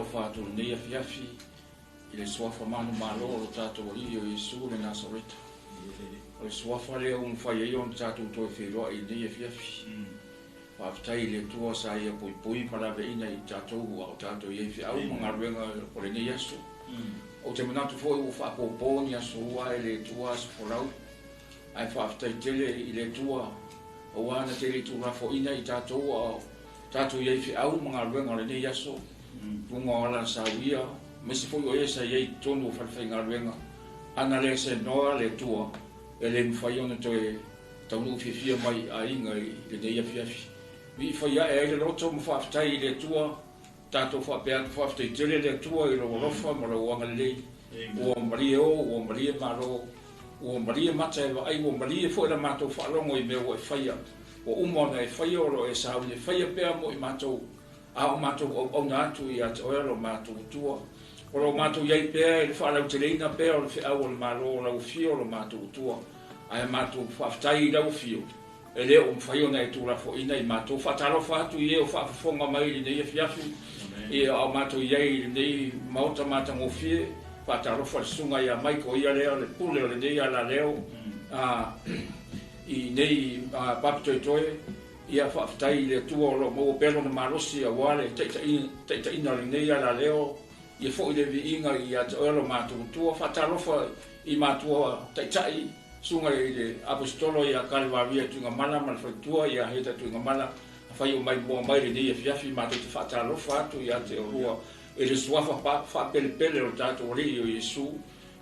alofa atu nei afiafi i le suafa manu malo o tātou i o Iesu le Nasareta. O le suafa lea whai ai on tātou toi wheroa i nei afiafi. Whaafitai le tua sa ia pui pui parawe ina i tātou o tātou i au mga ruenga o le nei asu. O te manatu fwoi o whaapoponi asu ua e le tua asu whorau. Ai whaafitai tele i le tua o wana tele tu rafo ina i tātou o tātou i au mga ruenga o le nei asu. Punga o la sawia, mesi fwoi o esa i tonu o whalwhai ngā ruenga. Ana le se noa le tua e le mwhai ona toe taunu whiwhia mai a inga i le nei afiafi. Mi whaia e le roto mwhaafitai i le tua, tātou whaafitai tele le tua i roa rofa ma roa wanga lei. Ua maria o, ua maria maro, ua maria mata e wa ai, ua maria fo e la mātou whaalongo i mea o e whaia. Ua umona e whaia o lo e sauni, e whaia pēr mo i mātou, a o mātou au nātu i ate oea lo mātou tua. O lo mātou iai pēr, e le whaalau te leina pēr o le whiau o le mālo o lau fio o lo mātou tua. Ai mātou whaafitai i lau fio. E leo mwhai ona e tūra fo ina i mātou whaataro whaatu i e o whaafonga mai li nei e fiafi. I au mātou iai nei mauta mātango fie, whaataro whaasunga i a maiko i a leo, le pule o le nei a la leo. I nei Pt2, i a whaafitai i le tua o lo mo pelo na marosi a wale, teita ina le nei a la leo, i e fo i le vi inga i a te oelo mātou tua, whaataro wha i mātua teitai, sunga i le apostolo i a kariwaria tu ngā mana, ma le whaitua i a heta tu ngā mana, a whai o mai mua mai le nei e fiafi, ma te whaataro whaatu i a te orua, e le suafa whaapele pele o tātou rei o Iesu,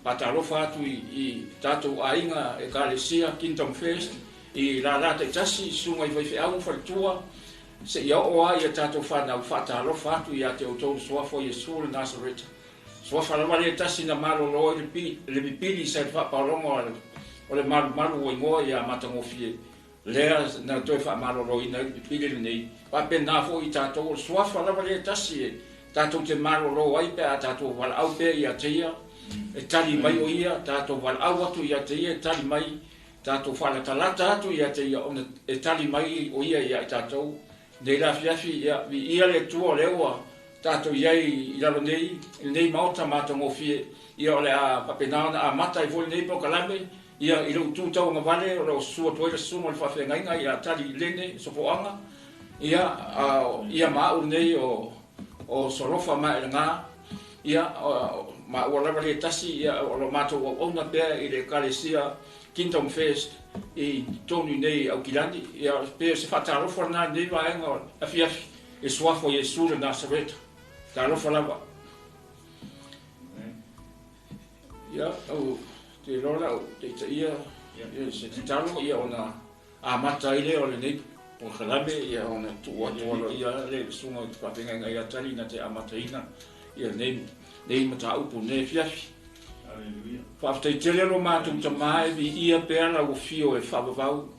whaataro whaatu i tātou a inga e kālesia, Kingdom First, i la rata i tasi, sunga i whaiwhi au whaitua, se ia oa i a tātou whanau whaataro whaatu i a te o tōru suafa o Iesu le Nasareta. Suafa lawa le tasi na malo loa le pipili sa le whaaparongo o le maru o ingoa i a matangofie. Lea na toi whaamaro ina i pipili nei. Pape nā fo i tātou o suafa lawa le tasi e tātou te maro loa i pe a tātou wala au pe i a teia. E tali mai o ia, tātou wala au atu i a teia, e tali mai. Tātou whala talata atu i a teia, e tali mai o ia i a tātou. Nei la fiafi i ia le tua lewa. Tātou iai i lalo nei mauta matangofie. Ia ole a papenaona a mata i voli nei po kalame. Ia i lau tūtau ngā vale, o lau sua toira sumo le whawhengainga, ia tali lene, sopoanga. Ia maau nei o sorofa mai ngā. Ia maua lawa le tasi, ia o lo mātou o auna pēr i le kālesia Kingdom First i tonu nei au kilani. Ia pēr se whatarofa nā nei vaenga a fiafi e suafo Iesu le Nasareta. Tarofa lawa. Ia, au... Te rola o te ia se te talo ia ona a mata ile o le nei po kalame ia ona tua ia le sunga te papenga ia tali na te amataina ia nei mata upu nei fiafi. Alleluia. Whaafitai tele lo mātou tamai vi ia pēra o fio e whabavau.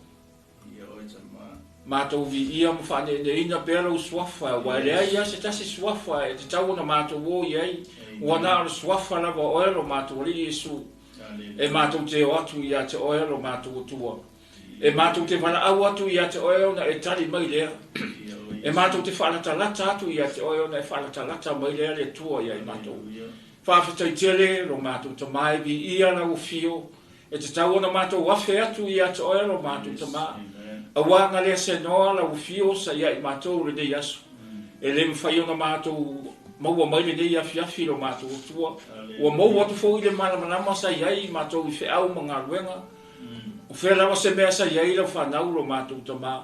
Ia oi tamai. Mātou vi ia mwhane ne ina pēra o suafa wa lea ia se tasi suafa e te tau na mātou o iai wana o suafa lava oero mātou li Iesu. E mātou te o atu i a te oero mātou tua. E mātou te wala au atu i a te oero na e tali mai lea. E mātou te whalata lata atu i a te oero na e whalata lata mai lea le tua i a i mātou. Whaafitai tele ro mātou ta mai vi ia na u fio. E te tau na mātou wafe atu i a te oero mātou ta mai. A wanga lea se noa la u fio sa i a i mātou le nei asu. E le mwhai o na mātou maua mai le nei afiafi lo mātou tua. Ua mau atu fo i le malamalama sa iai mātou i whiau mga ruenga. O whea lawa se mea sa iai lau whanau lo mātou tamā.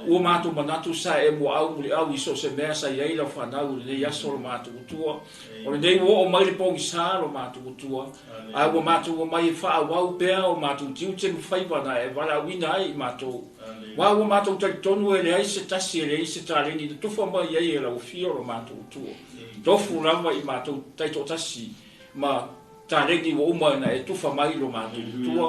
Ua mātou manatu sa e mua au muli au iso se mea sa iai lau whanau le nei aso lo mātou tua. O le nei ua o mai le pongi sa lo mātou tua. A ua mātou o mai e wha wau pēr o mātou tiu te mwhaiwana e wala wina ai mātou. Wa ua mātou tali tonu e le ai se tasi e le ai se tāleni na tufa mai iai e lau fio lo mātou tua. Tofu lava i mātou taito tasi. Ma tāleni wa umaina e tufa mai lo mātou tua.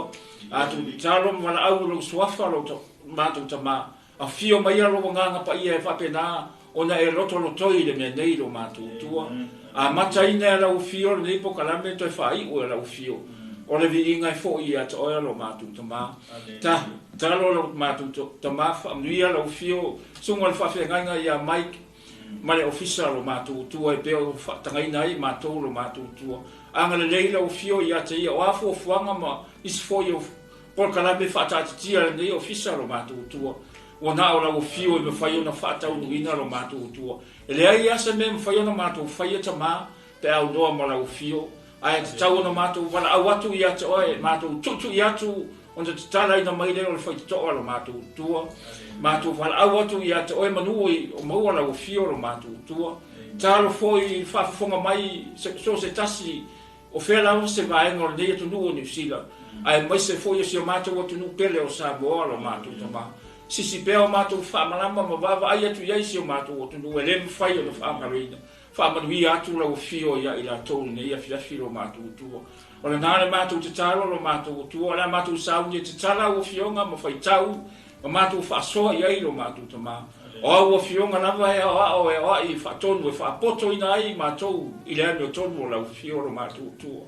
A tu tālo wala au lo suafa lo mātou tamā. A fio mai alo nganga pa ia e whapena ona e loto lotoi le mea nei lo mātou tua. A mataina e lau fio le nei po kalame toi whai ua lau fio. O le vi inga e fo i a te oia lo mātou tamā. Tālo lo mātou tamā whamnuia lau fio. Sunga le whawhengainga i a Mike. ma le ofisa lo mātou tua e peo tangaina ai mātou lo mātou tua. Anga le leila o fio i ate ia o afo o fuanga ma isi fo i o por kalabe whaatatitia le nei ofisa lo mātou tua. O na o la o fio i me whai ona whaatau nuina lo mātou tua. E le ai asa me me whai ona mātou whai ata mā pe au noa ma la o fio. Ai te tau ona mātou wala au atu i ate oe mātou tutu i atu ona te tala ina mai leo le whai toa lo mātou tua. Mātou wala au atu i ate oe manui o maua la o fio lo mātou tua. Talo foi whaafonga mai so se tasi o whela o se vaenga o nei atu nuu o New Zealand. Ai mai se foi si o mātou atu nuu pele o Samoa lo mātou tama. Sisi pea o mātou whaamalama ma vava ai atu iai si o mātou atu nuu e lemu whai o na whaamareina. Whaamanui atu la o fio ia i la tolu nei a whiawhi lo mātou tua. O le nāre mātou te talo lo mātou tua. O le mātou sauni te tala o fionga ma whai tau. Ma mātou whaasoa iai lo mātou tama. O au o fionga lava e o e o i whaatonu e whaapoto ina ai mātou i le anu o tonu o lau fio lo mātou tua.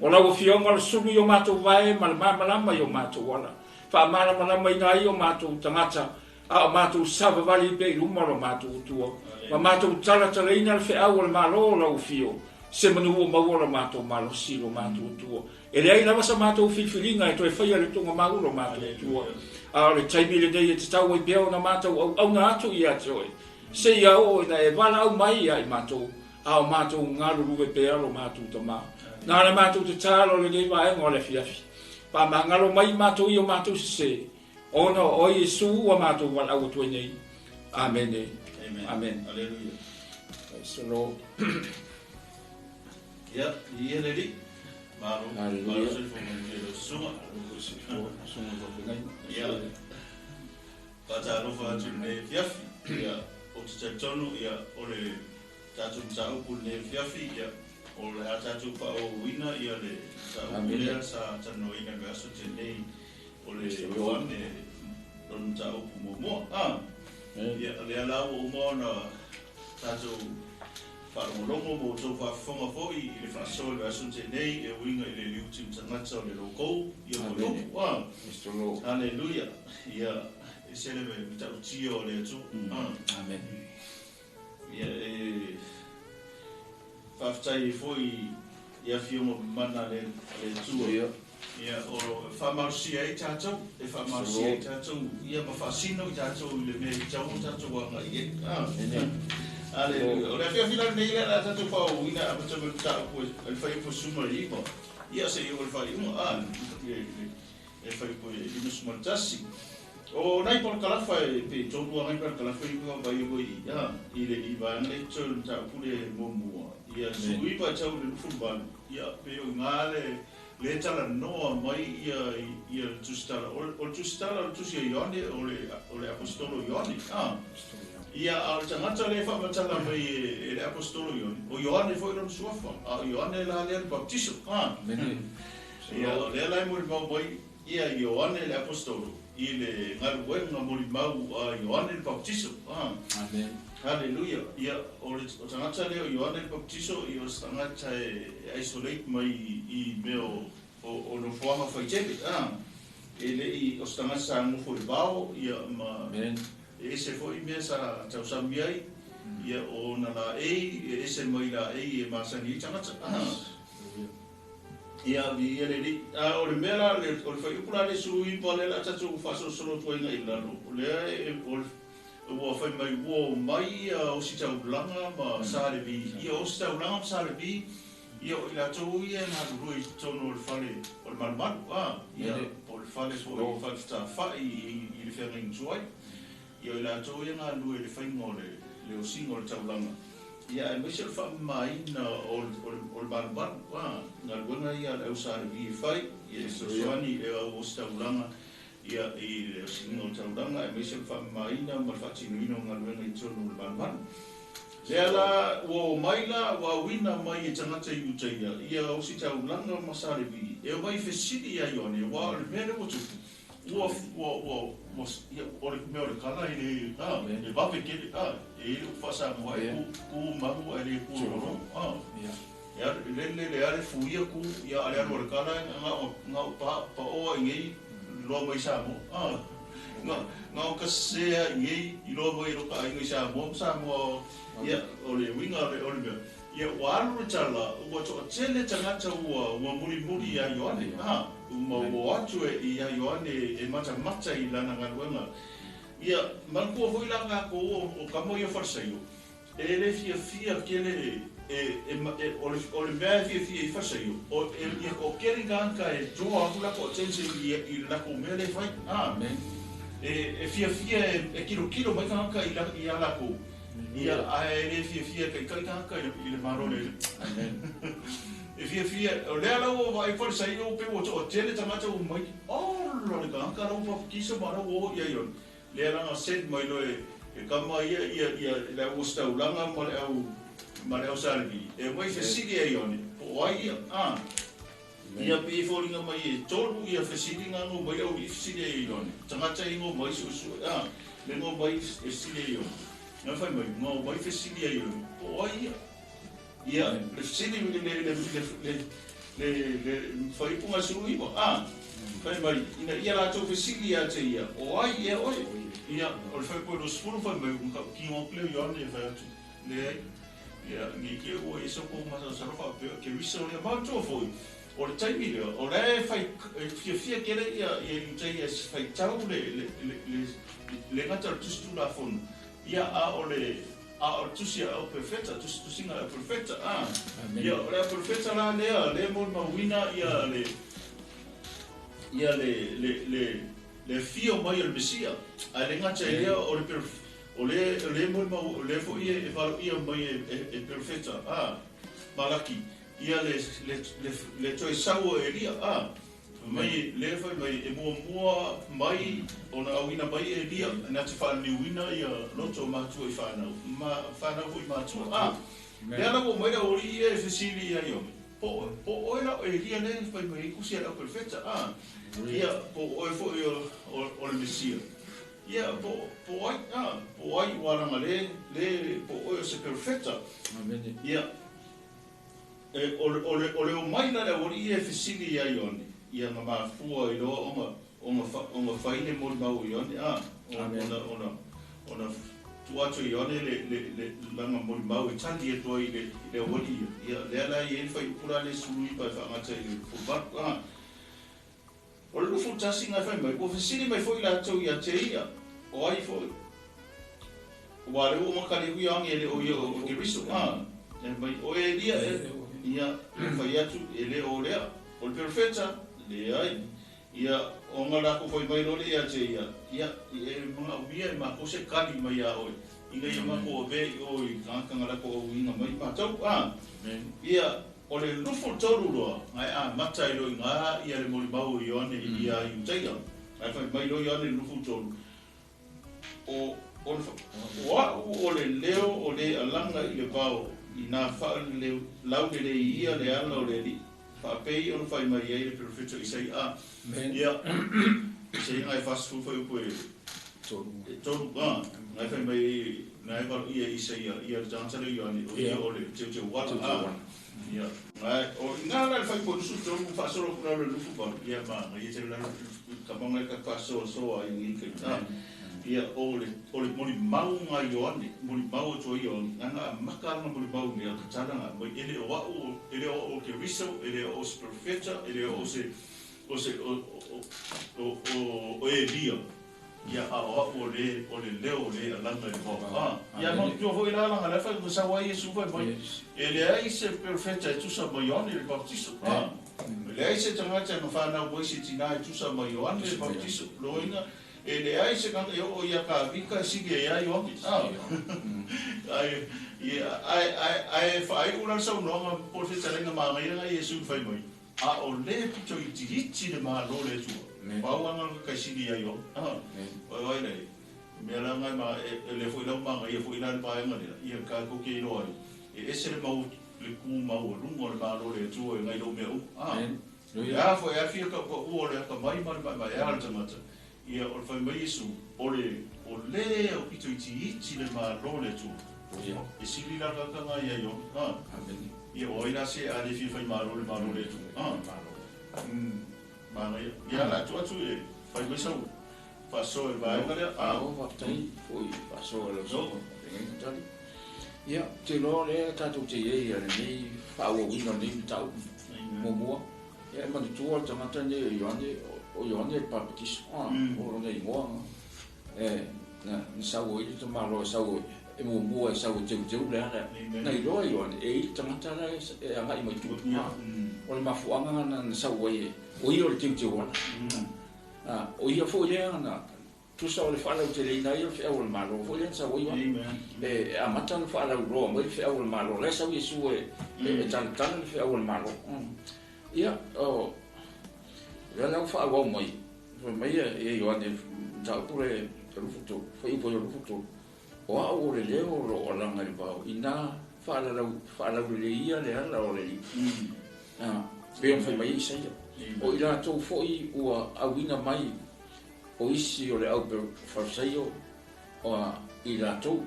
O lau fionga le sulu i o mātou vae ma le māmalama i o mātou wala. Whaamalama ina ai o mātou tangata a o mātou savavali pe i luma lo mātou tua. Ma mātou tala ina le wheau o le malo o lau fio. Se manu o maua lo mātou malo si lo mātou tua. E le ai lava sa mātou whiwhiringa e toi whaia le tunga mau lo mātou tua. A le taimi le nei e te tau i beo na mātou au na atu i ate oe. Se ia o na e wala au mai ai mātou. A o mātou ngaru ruwe pea lo mātou ta mā. Nā le mātou te tālo le nei vaenga o le fiafi. Pa ma ngalo mai mātou i o mātou se. Ona o Jesu a mātou wala au atu nei. Amen. Amen. Alleluia. So Lord. Ja, i er det. Malo. Alleluia. Sunga. Sunga for ngai. Ja. Pata no fa tu ne fiafi. Ja, o te tonu ja ole tatu tau pu ne fiafi ja. Ole tatu pa o wina ja le tau le sa tano ina gaso te nei. Ole Ioane don tau pu mo. Ah. Ja, le ala o mo na tatu Wharongorongo mo tau whaafonga fōi i le whaasole le asun te nei e winga i le LIU tim tangata o le LOKOU i o LOKOU. Mr. Lord. Halleluja. Ia e seleme mi tau tio o le atu. Amen. Ia e whaftai fōi ia fionga mana le atu. Ia o whamarusia i tātou. E whamarusia i tātou. Ia ma whaasino i tātou i le mea i tau tātou anga i e. Amen. Alleluia. O le fia fila nei la tatu pa o ina a tatu ta ko el fai po suma limo. Ia se o fai mo e fai po i no suma tasi. O nai por kala fai pe tonu ngai per kala fai ko vai o ia i le i va nei tsul ta pule mo mo. Ia sui pa tau le futbol. Ia pe o ngale le tala no mai ia tustala o tustala tu si Ioane o le apostolo Ioane. Ia al tangata le fa matala mai e le apostolo Ioane. O Ioane foi no suafa. A Ioane la le baptiso. Ia le la mo mai ia Ioane le apostolo. I le ngaluenga mo mau a Ioane le baptiso. Amen. Halleluja. Ia o tangata le Ioane le baptiso i o tangata isolate mai i meo o no fuanga fai tebe. E le i o tangata mo foi bao ia ma Amen. E se foi mesa tau sambiai ia o na la e se mai la e masani tangata. Ia vi ele o le mera le o fai pula le sui pole la tatu faso solo toi ngai la no. Le o fai mai o mai o si tau langa ma sare vi. Ia o si tau langa sare vi. Ia o la tau ia na rui tono le fale o le malman. Ia o le fale o fai sta fai i le fering joy. Ia la tau ia ngā lue le whaingo le o singo le taulanga. Ia e mese le wha mai na o le barban. Ngā luenga ia le au sāre vi e whai. Ia e soani e au o si taulanga. Ia i le o singo le taulanga. E mese le wha mai na ma le whatinuino ngā luenga i tonu le barban. Lea la o mai la wa wina mai e tangata i utaia. Ia o si taulanga ma sāre vi. E o mai fesidi ia Ioane. Wa le mene o tuku. Ore me ore kala ele e va pequele ele fasa mo ku mamu ele ku ro ya le ale fuia ku ya ale ore kala nga pa o ngai lo mai sa mo Ngau kasea i lo mo i lo ka ingi sa mo ia ole winga ole me ia walu chala o to tele tangata ua muri ia Ioane mo atu ia Ioane e mata i lana ngaluenga ia manku foi langa ko o kamo ia farsaio ele fia kele ole mea fia farsaio o ia o kere ganka e joa kula ko tense i la ko mele fai fia e kilo mai ganka i la ko ia ele fia kai ganka i le marole fia o le ala o vai farsaio pe o tele tamata o mai lo le ganka lo pa kiso mara o ia yon le ala set mai lo e kama ia la usta ulanga mare au salvi e mai fesidi e Ioane o ai ia pe foringa mai e tolu ia fesidi ngano mai au fesidi e Ioane tangata ingo mai su le ngo mai fesidi e Ioane na fai mai ngo mai fesidi e Ioane o ai ia le fesidi le fai punga su ibo fai mai ina ia la to fesidi ia te ia o ai ia oi ia o fai po lo sfuru fai mai ki ngo pleo Ioane fai atu le ia ni ke o eso ko ma sa rofa ke riso le ma to foi o le taimi le o le fai fia kere ia ia fai tau le ngata tu la fon ia o tusia o perfetta tu singa o perfetta ia o le perfetta la le mo mawina ia le fio mai o mesia a le ngata ia o le o le mo le fo ia mai e perfetta malaki ia le toi sau elia mai le fai mai e mua mai ona awina mai elia na te fa ni wina ia loto matu i fana fu matu le ana mo mai o ia fesili ia yo po ora elia ne fai mai kusia la perfetta ia po o fo o le mesia ia po ai waranga le po o se perfetta ia ole o mai na le ia fesili ia Ioane ia ma fua i lo onga faile mo mau Ioane ona tuato Ioane le langa mo mau i tandi e toi le wali ia le ala i fai pura le sului pa fa ngata i fubat o le fu tasi nga fai mai o fesili mai foi la tau ia te ia o ai foi wa le o makale wi ange le o ia o ke riso mai o e ia fai atu ele o lea o le perfetta le ai ia o ngala ko foi mai lo le ia te ia e mga uia ma ko se kali mai a oi inga ia ma ko ve o i kanka ngala ko inga mai ma tau ia o le lufo toru loa ai mata i lo inga ia le moli mau Ioane ia i utaia ai fai mai lo Ioane lufo toru o le leo o le alanga i le pao i nā wha le lau le ia le ala o le li whapei o fai mai ei le perfetto i sei ia sei ngai fast food fai upo e toru ngai fai mai ngai wala ia i sei ia le jansare Ioane o ia o le teu wala ia o ngā rai fai po nusu toru whasoro kuna le lufu pa ia ma ia te la kamonga ka whasoro soa i ngike ia o le mori mau nga Ioane mori mau to Ioane anga makanga mori mau ni ka tana mai ele o ke riso ele o se perfetta ele o se o elia ia o le leo le alanga le ho ia mo to foi la la fa ko sa wai su fa mai ele ai se perfetta tu sa mai Ioane le bautiso ele ai se tanga tanga fa na wo se tina tu sa mai Ioane le bautiso loinga ele ai se kanga o ia ka vika sige ia Ioane ai fai ura sa no por se tsalenga ma ngai ngai Yesu fai mai o le pito i titi le ma lo le tu ba wana ka sige ia Ioane ai nei me la ngai ma le foi la ma ngai foi la ba ngai ia ka ko ke no ai ese le mau le ku mau lungo le ma lo le tu ngai lo me ia foi a fia ka o le ka mai ia tamata ia o fai mai Yesu o le o pito i titi le ma lo le tu e sili la kanga ia Ioane ia o ina se a le fai malo le tu ma ia la tu e fai mai sau Faso vai kale wa tai foi faso lo so ia te lo le ta tu te ia ni fa o wino ni tau mo ia ma tu o tanga tane Ioane papetis o nei mo na sa o i te malo sa o e mo sa o te le nei lo Ioane e tanga tala e anga i mai tu o le mafuanga na sa o i o le te o o ia fo le na tu sa le fala te le nai fe o le malo fo le sa o i e a mata le fala ro mo fe o le malo le sa o su e tan fe o le malo ia o ya não fa wa mai e Ioane ta pure lu futu foi po lu futu o le o la ngai ba ina fa la le ia le ala o le be foi mai sai o ila to foi o awina mai o isi o le au per fa sai o ila to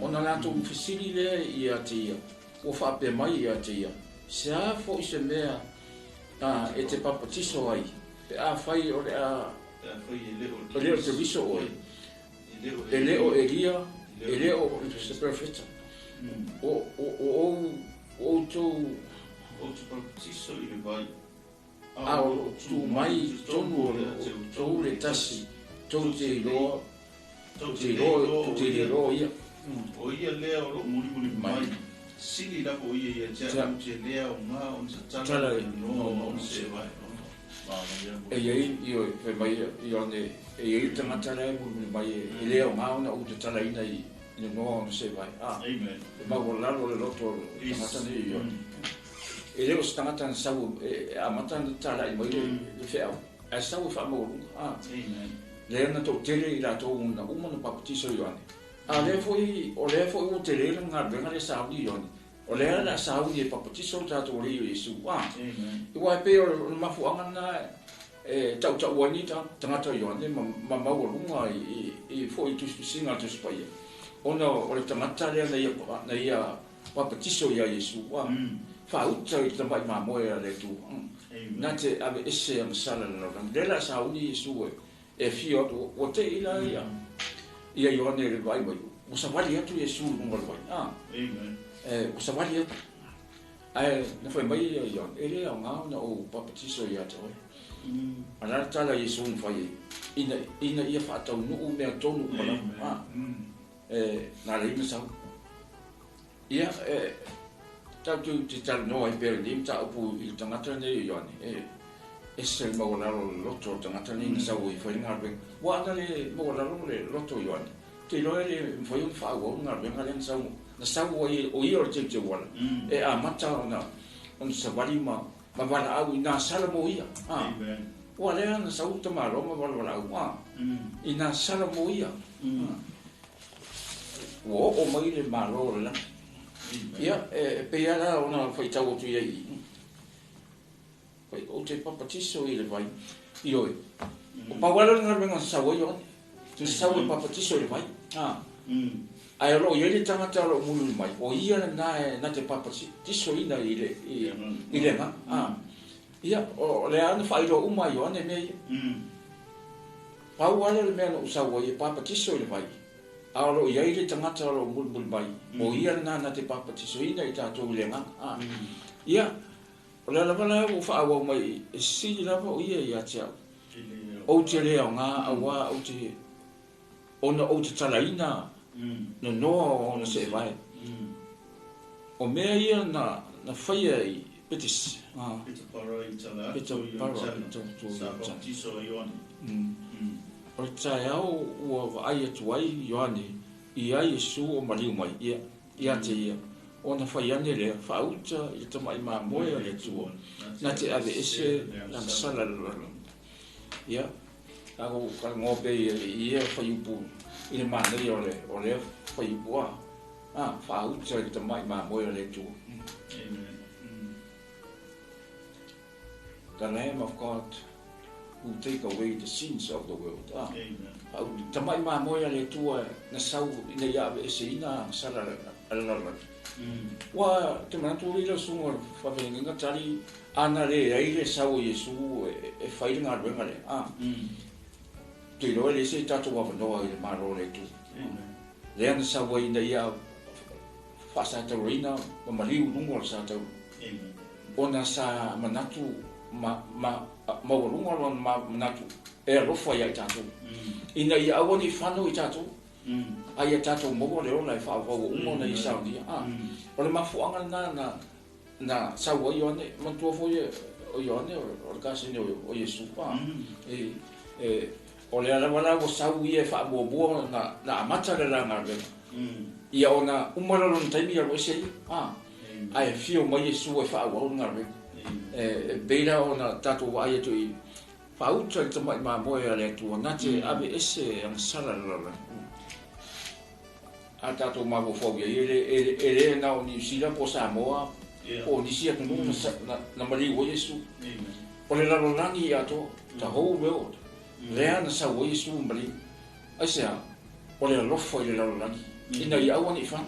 ona la to fisili le ia tia o fa pe mai ia tia sa fo se mea e te papatiso ai pe a fai o le a o le te viso oi e le o eria e le o se perfetta o tu papatiso i le vai o tu mai tonu o le tasi tu te lo ia o ia le o muri mai sili la ko ia ia te lea o nga on sa tala no se vai e io pe mai Ioane e tanga tala e mai e lea o nga ona o te tala ina i no se vai amen ma vola le loto tanga ni Ioane e leo tanga tan sa a matan tala i mai le fea a sa o fa mo amen le na to tele ila to una na papatiso Ioane a le foi o te le nga benga le sa ni Ioane o le ana sa ni papatiso ta to le Yesu i wa pe o mafuanga na tau wani tanga Ioane ma lunga i foi tu singa tu spaia ona o le tangata le na ia papatiso ia Yesu fa uta i te mai moe le tu na te ave ese am sala le la sa ni Yesu e fio o te ila ia Ioane le vai o sa vali atu Yesu mo le vai amen o sa vali atu na foi mai Ioane ele o nga na o papatiso ia te ala tala Yesu mo fai ina ia fa tau no me tonu mala na le ina sa ia tau tu te tala no ai per lim ta pu i tangata ne Ioane e se mo la loto tangata ni sa o i foi nga ben wa na le mo la le loto Ioane te loere foi un fa o nga ben ale sa na sa o i o te wala e a mata on sa vali ma wala au ina sala mo ia amen wa le na sa uta ma ro ma wala au ina sala mo ia o mai le ma ro la ia pe ala ona foi tau tu ia i foi o te papatiso i le vai i oi o pa wala nga ben sa o yo tu sa o papatiso i le vai ai lo ia le tangata lo mulu mai o ia na te papatiso ina i le nga ia o le ana fai lo uma Ioane me pa wala le me no sa o ia papatiso i le vai a lo ia le tangata lo mulu mai o ia na te papatiso ina i tato le nga ia o le lava o fa o mai si lava o ia tia o te le nga awa o te ona o te talaina no se vai o mea ia na faia i petis para i tala sa tiso Ioane o tai au o ai ATUA Ioane i ai Yesu o maliu mai ia te ia ona faia ne le fauta i te mai ma moe le tu na te ave ese na sala ia ago ka ngope ia faiupu i le maneri o le faipua fauta i te mai ma moe le tu the Lamb of God who take away the sins of the world te mai ma moe le tu na sau ina ia ave ese ina sala ala wa te manatu ila sunga fa venga tali ana le ai le sau Yesu e fai nga benga le tui roe le se tatou wawanoa i le malo le tu. Lea na sa wai na ia whasa tau reina ma mariu lungo le sa tau. Ona sa manatu maurunga lon manatu e rofa ia i tatou. Ina ia awani whanu i tatou. Ai tatou mogo le ona e whaawau umo na i saunia. O le mafuanga na sa wai Ioane mantua fo o Ioane o le kasini o Yesu. O le ala o sau ia fa boa na amata le langa le ia ona umara lon taimi o se ai fio mai Yesu e fa wa nga le beira ona tatu wa ia tu fa uta te mai ma moe le tu na te ave ese ang sala la a tatu ma vo fo ele na o ni sila po sa moa o ni sia tu na mari o Yesu o le la langi ia to the whole world. Lea na sa wai su mbali asia o le lofo i le lalangi ina i awan i fan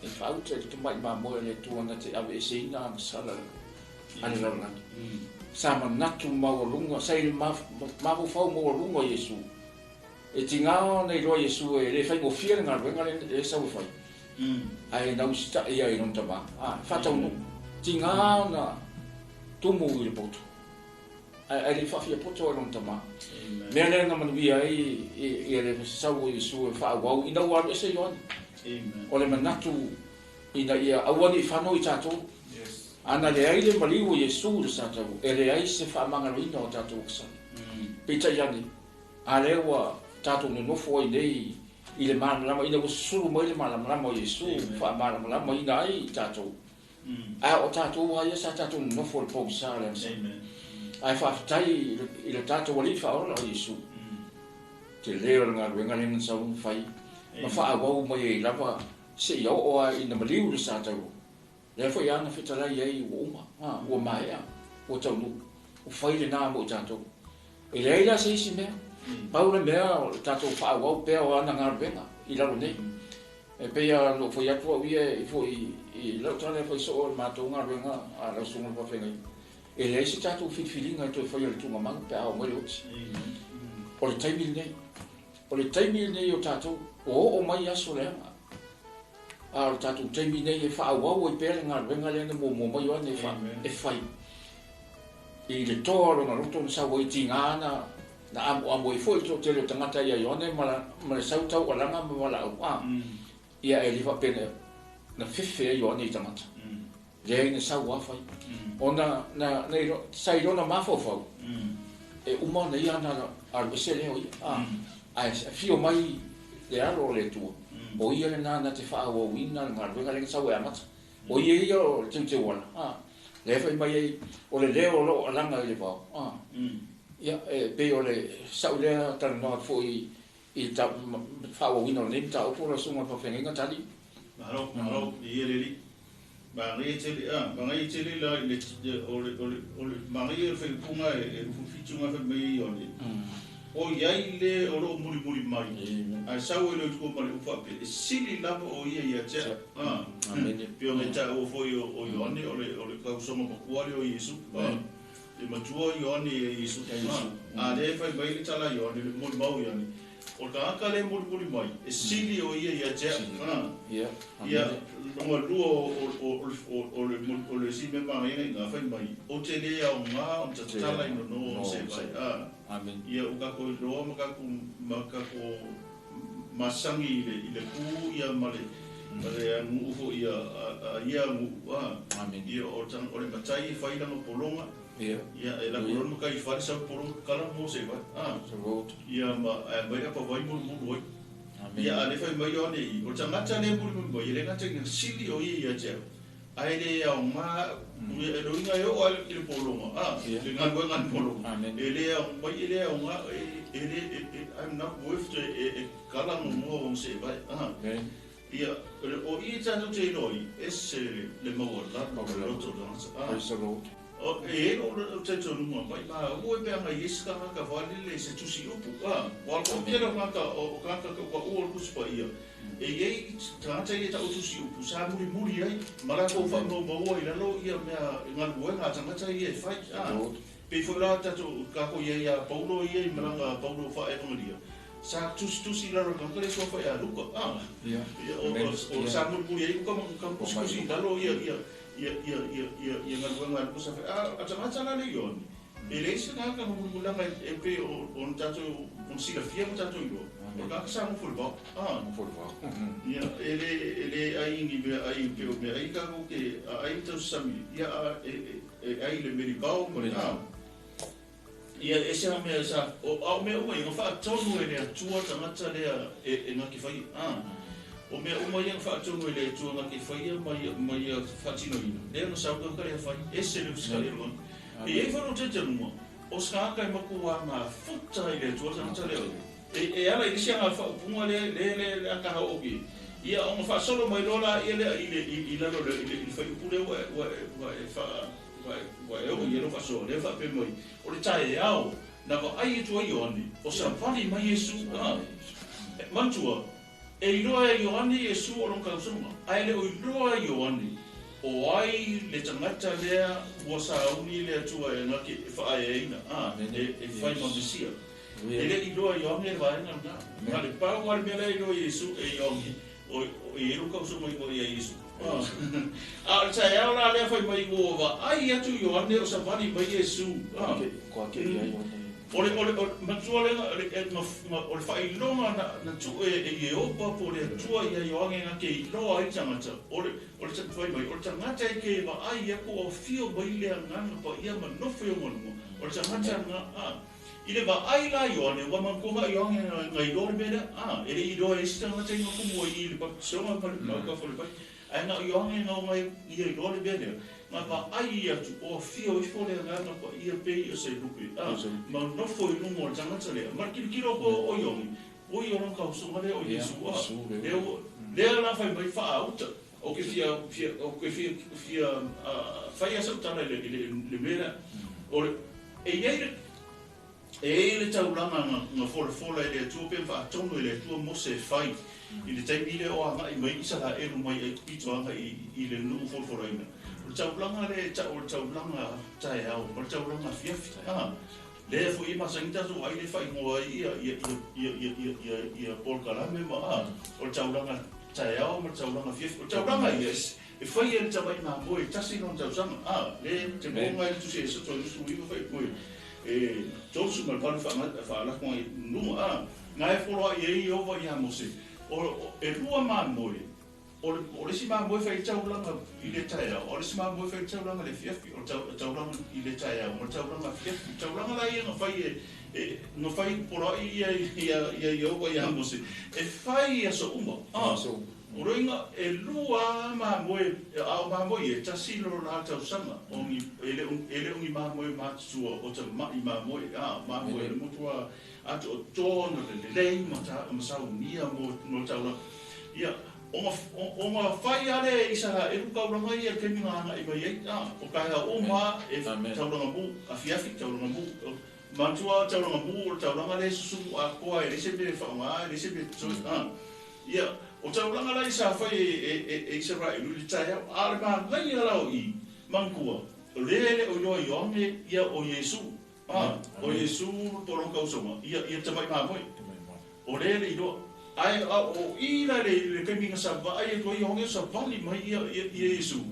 e fauta te mai ma mo le tuana te ave e seina na sala ale lalangi sa manatu maurunga sa i mahu fau maurunga Yesu e tingao nei roa Yesu e le fai mo fia ngā renga le sa ufai ai na usita ia i non tama fata unu tingao na tumu i le potu ai le fafia poto lon tama me le na manuia i le sau i su fa wau ina wa se Ioane o le manatu ina ia awani fano i tatou ana le ai le maliu Yesu le sa tatou e le ai se fa manga ina o tatou sa pita yani ale wa tatou no fo i nei i le malama ina o sulu mo le malama o Yesu fa malama ina ai tatou a o tatou wa ia sa tatou no fo le po sa le ai whaafitai i le tātou wali whaora o Yesu. Te leo ngā ruenga le sa fai. Ma whaawau mai e lava se iau oa i na maliu le sa tau. Le fo iana whitalai ei o uma, o maea, o taunu, o whai le nā mo i tātou. E le eila se isi mea. Pau le mea o tātou whaawau pēa o ana ngā ruenga i lau nei. E pēia lo fo iatua uia i fo i lau tane fo i so o mātou ngā ruenga a lau sunga pa whengai. E le se tatou whitwhiringa i toi whai o le tunga manga pe ao mwere oti. O le taimil nei. O le taimil nei o tatou o mai aso leanga. A o tatou taimil nei e whaawau i pere ngā renga leanga mō mai Ioane e whai. I le toa ronga roto na sawa i tingana na amo i fo i to te leo tangata ia Ioane ma le sautau alanga ma wala au. Ia e liwa pene na whiwhea Ioane i tangata. Lei na sau wafai. Ona na sai rona mafofau. E uma na ia na arwese leo ia. Ai fio mai le aro le tua. O ia le na te wha o wina ngā ruenga le sau e amata. O ia o te wana. Le fai mai o le leo lo alanga i le pao. Ia pe o le sau lea tala noa fo i ta wha o wina o nemi ta opora sunga pa whengenga tali. Maro, i ele li. Bangai tele la le bangai fe punga e fitunga fe mai ole o yai le o lo muri mai a sau le ko male ufa pe sili la o ia cha pio me cha o foi o Ioane ole ka somo ko kuale o Yesu le matua Ioane Yesu a le fa mai le tala Ioane le muri mau Ioane o ka ka le muri mai sili o ia cha ia o luo o le si me mai nga fa mai o te le au nga o te tala ino no se vai amen ia o ka ko ro ma ka ko masangi le ku ia male ale ngu fo ia ngu amen ia o tan o le matai fa ina no polonga ia e la polonga ka i fa sa polonga kala mo se vai ia ma mai pa vai mo ia ale fai mai Ioane o tangata le muri i le ngata ki sili o ia cha ai le au ma e lo inga yo al ki polonga le ngal go ngal polonga e le au mai le au ma e le I'm not worth e kala mo se vai ia o i tanu te noi es le mo la lo to dansa o e no te tonu mai ma o pe nga iska ka vale le se tusi upu wa ko pera ka o ka o ku spa ia e ye trata ye ta tusi upu sa muri ai mara ko fa no mo ia ia me ngal wo nga tanga ta ye fai pe foi la tatu ka ko ia Paulo ia I malanga Paulo fa e dia sa tusi la ro ka le so fa ya luka ia o sa mo pu ia ko kusi dalo ia ngal ko sa fa a la le yon ele se ka ka mo mulanga e pe on tatu on sila fia mo tatu ilo o ka sa mo fulba ia ele ai ni be ai pe o me ai ka ko ke ai tau sami ia ai le mericao mo le ia ese me sa o me o ia fa tonu ele tua tangata le e na ki fai o me o ia fa tonu ele tua na ki fai mai fa tino ino le no sa ko ka fai ese le ska le mon e fa no te mo o ska ka ma ku wa ma futa ele tua tangata le e ala i sia fa punga le ka ha oki ia o fa solo mai lola ile lo le fa pule wa fa wa eu ia no fa so le fa pe moi o le tai ao na ko ai tu Ioane o sa vali mai Yesu mantua e loa Ioane Yesu o lo ka suma ai le o loa Ioane o ai le tangata le o sa uni le tua e na ki fa ai na e fa mo sia ele I loa Ioane vai na na le pa o me le loa Yesu e Ioane o e lo ka suma I Yesu sai ora le fai mai go ai atu Ioane o sa vali mai Yesu ko ke ai ole matsuale o fai longa na tu e opa po le tua ia Ioane na ke loa ai tangata ole sa fai mai ole tangata ke va ai ko o fio mai le ngana pa ia ma no fio mo ole tangata nga ile va ai la Ioane wa man ko ga Ioane ngai lo beda ele I do e tangata ngo ko mo I le pa so ma pa ka fo le pa ai na Ioane no mai ia lo beda ma va ai atu o fio I fo le ngana pa ia pe o se lupi ma no foi no mo tangata le ma kilo ko o Ioane o Ioane ka so ma le o Yesu le la fai mai fa out o ke fia fai asa tana le mera o e le taulanga nga fola le tu pe fa tonu le tu mo se fai I le tai ile o anga I mai isa la e mai e pito anga I le nu fola ina o taulanga le taulanga tai au o taulanga fiafi le fo I masangita so ai le fai mo ia por kalame ma o taulanga tai au mo taulanga fiafi o taulanga yes e fai e tabai na boy tasi non tausanga le te mo ngai tu se so tu su I fai boy tosu mal pan fa la ko nu ngai folo ye yo va ya mose o e lua ma moi o le si ma moi fa tau langa I le tai o le si ma moi fa tau langa le fiafi o tau langa I le tai o tau langa fiafi tau langa la ye no fai no fai poro ia yo va ya mose e fai aso uma so o roinga e lua ma moi e tasi lo la tau sanga o ni ele ungi ma moi ma sua o ta ma moi ma moi le mutua ato tono le lei ma sa unia mo no tau la ia o ma fai ale isa e ka ula mai ke mi nga I mai o ka o ma e tau la bu a fiafi tau la bu mantua tau la bu tau la le su a ko e se be fa ma se be so ia o tau langa lai sa fai e Israel lu tai a le ma lai ala o I mankua o le o lo Ioane ia o Yesu o Yesu poro ka usoma ia tamai ma moi o le do ai o I la le keminga sa va ai to Ioane sa vali mai ia Yesu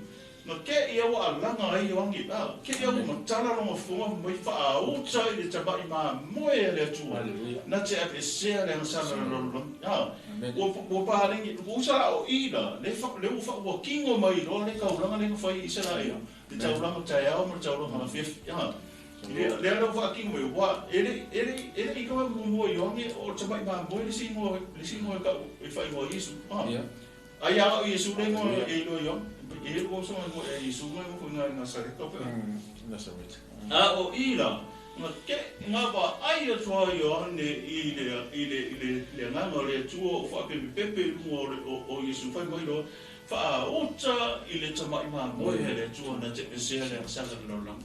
no ke ia wa langa ai Ioane ke ia mo tala no fo mai fa o tsai le tamai ma moi le tu na te a se le sa o pa ringi o sa o ina le fa o kingo mai lo le ka ulanga le fa I sala ia le taulanga tai au mo taulanga na fif le lo fa kingo mai wa ele I ko mo Ioane o tamai ma mo le simo ka e fa mo Yesu ai a Yesu le mo e lo Ioane e ko so mo Yesu mo ko na sa re to na sa wit o ina nga ba ai o tua Ioane le nganga le tuo fa pepe o Yesu fai mai lo fa ota I le tamai ma moe le tuo na te se le sa lo lang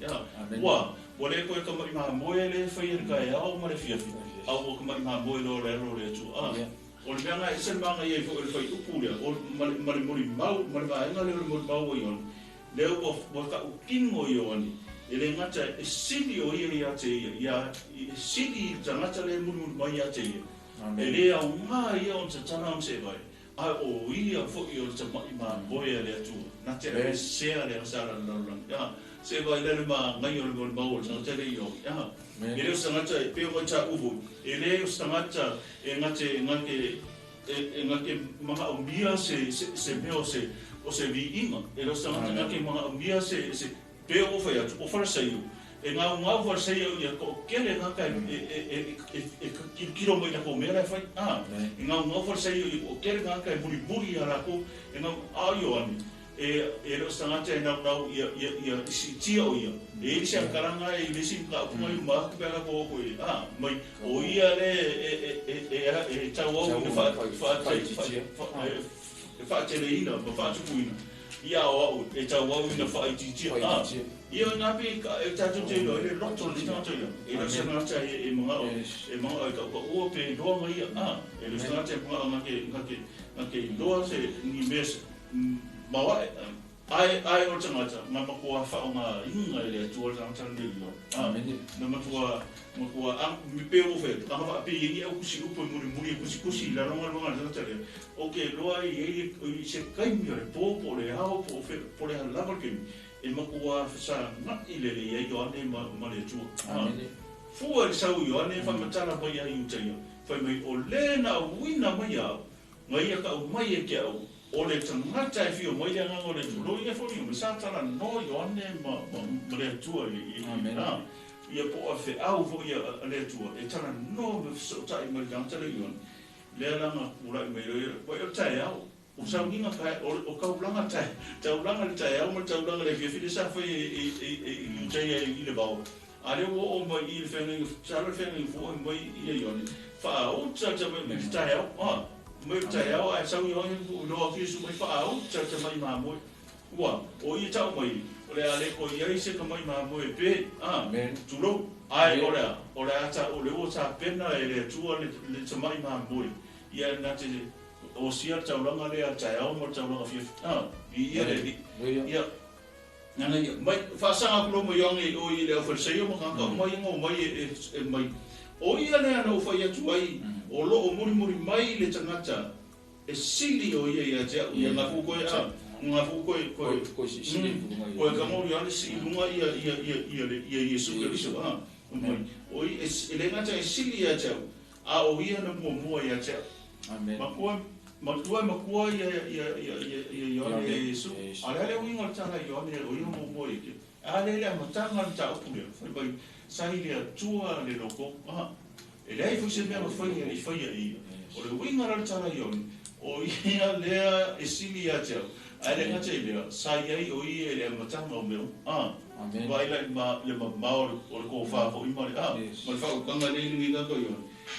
wa le ko ka mai ma moe le fai ka au ma le fiafi au ko mai ma moe lo le tuo o le nganga se manga ye fo le fai upu le o ma le mau ma ba nga le mo mau o Ioane le o ka kingo Ioane ele ngata e sili o ia te ia sili ngata le mulu mai ia te ele au nga ia on tana on se vai a o ia fo i o te mai ma boia le atu na te se le sala no ya se vai le ma ngai o le mau o te le io ya ele o ngata e pe o cha uvu ele o ngata e ngake mga umbia se meo o se vi inga ele o ngata ngake mga umbia se pe o fa ya o fa sei e ngau fa sei ia ko kele ngaka e kilo mai na ko mera fa ngau fa sei o kele ngaka e buri ara ko e ngau Ioane e lo ngata e nau ia si tia o ia e se karanga e le sin ka ko mai ma ka pela ko mai o ia le e tawo fa te le ina fa tu ina ia o e tawo ina fa tia ia na pe e tatu te lo e loto le tatu e lo se ngata e mga ka o pe do mai e lo ngata mga ngake do se ni mes bawa ai o tangata ma ko fa nga inga le tu tangata le yo na ma ko mi pe o fe ka fa pe ye o kusi upo muri kusi la ronga tangata le okay lo ai e se kai mi le po le hao po fe po le la porque e ma ko fa na ile le ye Ioane ma le tu fu e sa Ioane fa matala pa ya yu taya fa mai o le na wina mai ya mai ka mai e ke o le tangata e fio mai nga o le tulo ia fo ni sa tala no Ioane ma le tua ia po a fe au fo ia le tua e tala no so tai mai ganta le Ioane le langa ula mai o tai au o sa nginga ka o ka ulanga tai ulanga le tai au ma tai ulanga le fi sa foi e tai e le bau ale o mai il fenga sa le fenga fo mai ia Ioane fa o ta mai tai au mai tai au ai sau Ioane lo ki su mai fa au ta mai ma mo wa o i tau mai o le ale ko ia se ka mai ma mo e pe tu lo ai o le ata o le o sa pena e le tu le ta mai ma mo ia na te o sia tau langa le tai au mo tau langa fi ia le ia nana mai fa sa ko mo Ioane o i le fa se yo mo ka mai ngo mai e mai o ia le ana o fa ia tu ai o lo o muri mai le tangata e sili o ia te ia na fu ko ko sili ko ka mo ia le sili lunga ia Yesu Kristo o i le ngata e sili ia te a o ia na mo ia te amen makua ia Ioane Yesu ala le winga tanga Ioane o ia mo ia ale le matanga ta opule vai sai le tua le loko e lei fu se mea foi ia o le winga ra tala Ioane o ia lea e sili ia te ale ngata ia sai ai o ia le matanga o meu vai la le mau o ko fa fo i mari ma fa ko nga le ni nga ko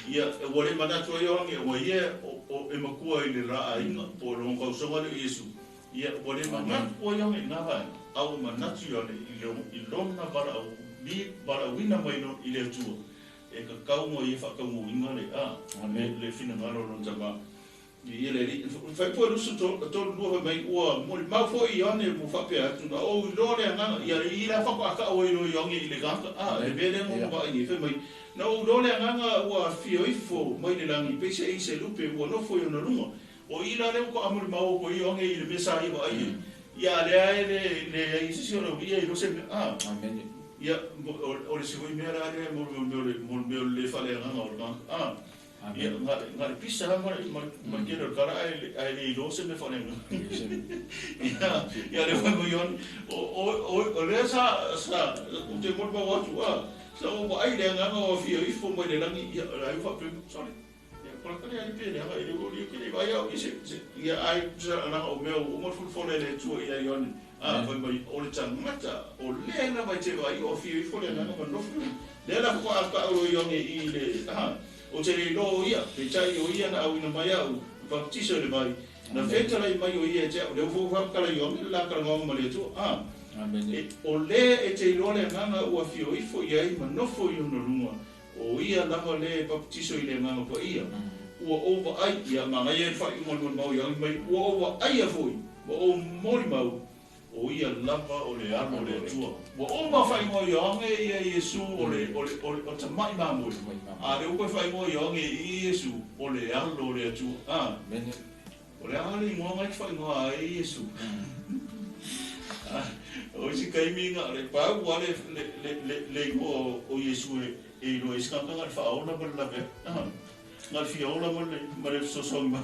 ia o le mana to Ioane o ia o e makua i le ra inga po lo ko so ngale Yesu ia o le mana o Ioane na va au mana tu Ioane i lo na bara o bi bara wina mai no i le tu e ka kau mo i fa ka mo inga le fina ngalo no tama i le fa po lu su to lu mai o mo ma fo Ioane mo fa pe atu o lo le nga i la fa ka o i lo Ioane i le ga le bele mo ba i fe mai no lo le nga o fio i fo mai le langi pe se i se lupe o no fo no lunga o i la le ko amul ma o ko Ioane i le mesa i ba i ia le i se no ia i lo se amen ia o le sivoi mea rare mo le fale nga o ia nga le pisa ma kero kara ai le ilo se me fale nga ia le fai mo Ioane o le sa o te mo ba watu sa o ba ai le nga o fio i fo mo le langi ia ai fa pe sorry ia por ka le pe nga i le ke le vai au ia ai sa na o meu o mo fu le tu ia Ioane vai mai o le tangata o le na vai te vai o fio i fo le nga ma no fu le la ko ka o Ioane i le o te lo ia pe tai o ia na au ina mai au baptiso le mai na feta lai mai o ia te le fu fa ka le Ioane la ka ngom ma le tu amen o le e te lo le nga o fio i fo ia i ma no fo i no lunga o ia la le baptiso i le nga ko ia o ba ai ia ma ngai e fa i mo mau ia mai o ai a foi o mori mau o ia lava o le alo le tua. Wa o ma fai mo Ioane ia Yesu o te mai mamu. A le upe fai mo Ioane i Yesu o le alo le tua. O le ali mo mai fai mo a Yesu. O si kaiminga le pa wa le o Yesu e lo iskanga ngal fa ona mo la be. Ngal fi ona mo le so so ma.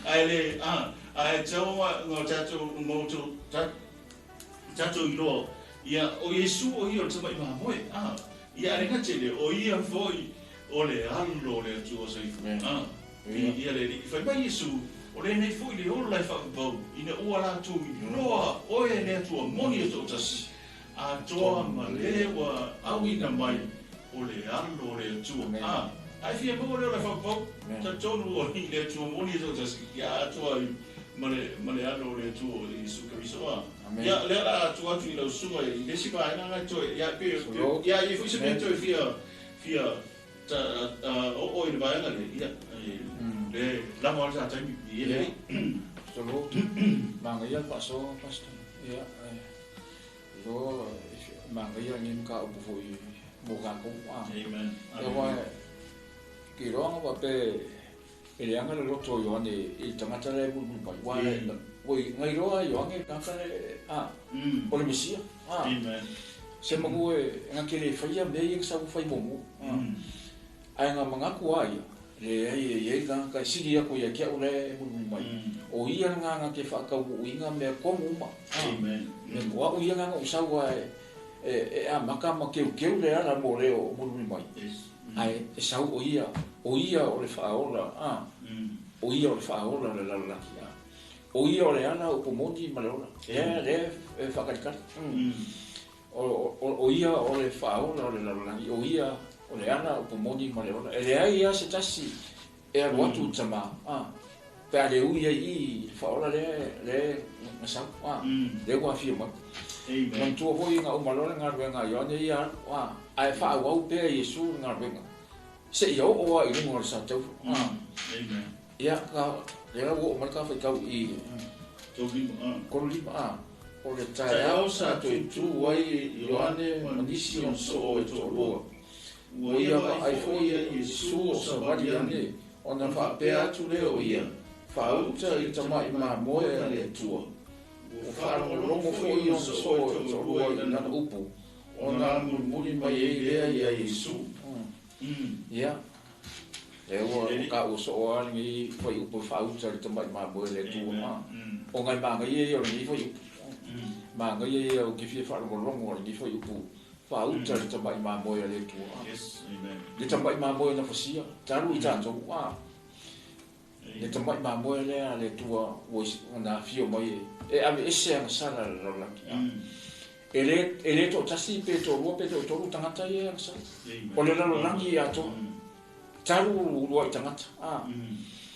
Ai le ai tau ngo tato ilo ia o Yesu o ia te mai mamoe ia renga tele o ia foi o le alo le tu o sei ia le fai mai Yesu o le nei foi le o le fa bau ina o ala tu loa o e le tu moni to tas a toa ma le wa awina mai o le alo le tu ai fia mo le fa bau ta tonu o le tu moni to tas ia toa male alo le tu i su karisoa ya le la tu atu i lo suma i le sipa ina na to ya pe ya i fu se to fia ta o i vai na le ya le la mo sa ta mi le solo manga ya paso pasto ya lo manga ya ni ka o fu i mo ga ko amen ki ronga wa pe ele anga lo to Ioane I tangata le bulu pai wa oi ngai roa Ioane tangata le o le mesia amen se mangu nga kele faia me yang sa fai momo ai nga manga ku ai le ai ka sigi ko ya kia ule bulu mai o ia nga ke fa ka u inga me ko uma amen me wa u ia nga u sa wa a maka ma ke le ala mo le o bulu mai ai e sa o ia o le faola o ia o le faola le la kia o ia o le ana o pomoni maleola le fakakar o ia o le faola le la o ia o le ana o pomoni maleola e le ai ia se tasi e a watu tama pe ale u ia I faola le masa le wa firma man tu voi nga o malola nga nga Ioane ia ai fa au pe Yesu nga venga se yo o I ngor sa tau amen ya ka le o marka fa ka I ko lima o le tai sa tu wai Ioane manisi on so to lo o ia ai foi Yesu sa vadi ane ona fa pe atu le o ia fa uta I tama I ma moe le tua o fa lo mo foi on so to lo na upu ona muli mai ia Yesu ya le o ka o so ani foi upu fa uta le tama ma moe le tua o ngai ma ngai o ni foi ma ngai o ki fi fa lo longo ni foi upu fa uta le tama ma moe le tua yes amen le tama ma moe na fosia taru I tanto le tama ma moe le tua o na fio mai e ave ese ang sala la ele to tasi pe to tangata ye ang sala o le la langi ato taru lo tangata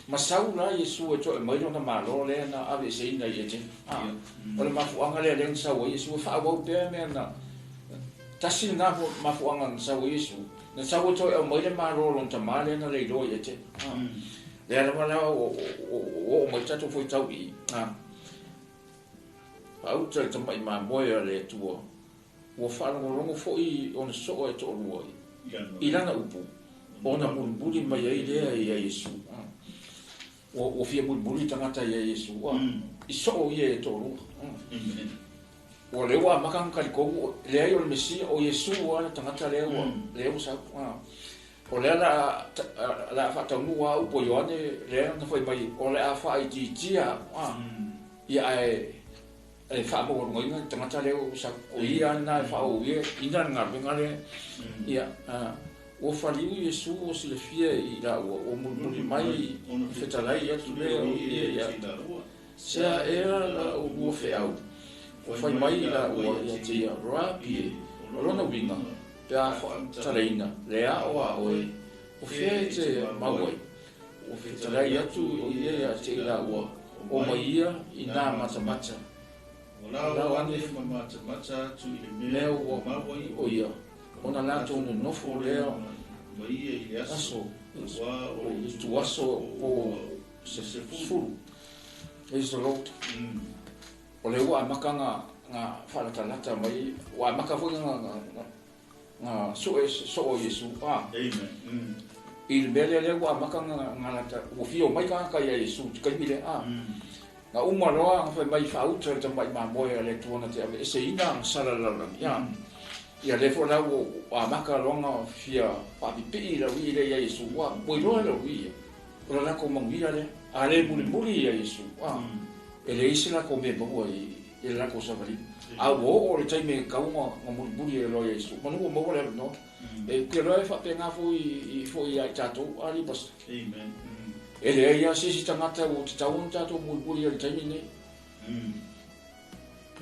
masau la Yesu e to mai na malo le na ave se ina ye te o le mafuanga le leng sa o Yesu fa wa pe me na tasi na mafuanga sa o Yesu na sa o to e mai le malo lon tamale na le do ye te le ala wala o mai tato foi tau I au tsa tama I ma moia le tua o whanau rongo foi o na so e to luoi I lana upu o na mulbuli mai ai lea I Yesu o fia mulbuli tangata I Yesu I so o ia e to lua o le wa makang kalikogu le ai o le Mesia o Yesu o ana tangata le o sa o le la whataungu wa upo Ioane le na foi mai o le a whai tia ia e fa mo ngai nga tangata le o sa o ia na fa o ia ina nga venga le ia o faliu Yesu o se le fia I la o mo mai fetalai ia tu le o ia sa era la o fe au o fai mai la o ia tia rapi o lona winga pe a taraina le a o fe te mawai o fetalai atu o ia te la o mai ia ina mata Ola ane mata tu I leo o ia ona lato no nofo leo mai I aso o tu aso o se fulu is the Lord o le ua maka nga whalatalata mai, ua maka fo nga so o Yesu. Amen. I le mele le ua maka nga lata, ua fio mai ka ia Yesu, kai mile nga umaloa nga whai mai whautra le tamai mamoe le tuana te ave, ese ina ang salalalang, ia le fo lau ua maka longa fia papipi la ui le ia Yesu, ua poiloa la ui, ula lako manguia le, a le muli ia Yesu, e le isi lako me maua i le lako savali, a o le taime kaunga nga muli e loa Yesu, manua maua le no, e ke loa e whape ngā fo i ai tātou, a li basta. Amen. E le ia sisi tangata o te tauan tātou muli e le taime nei,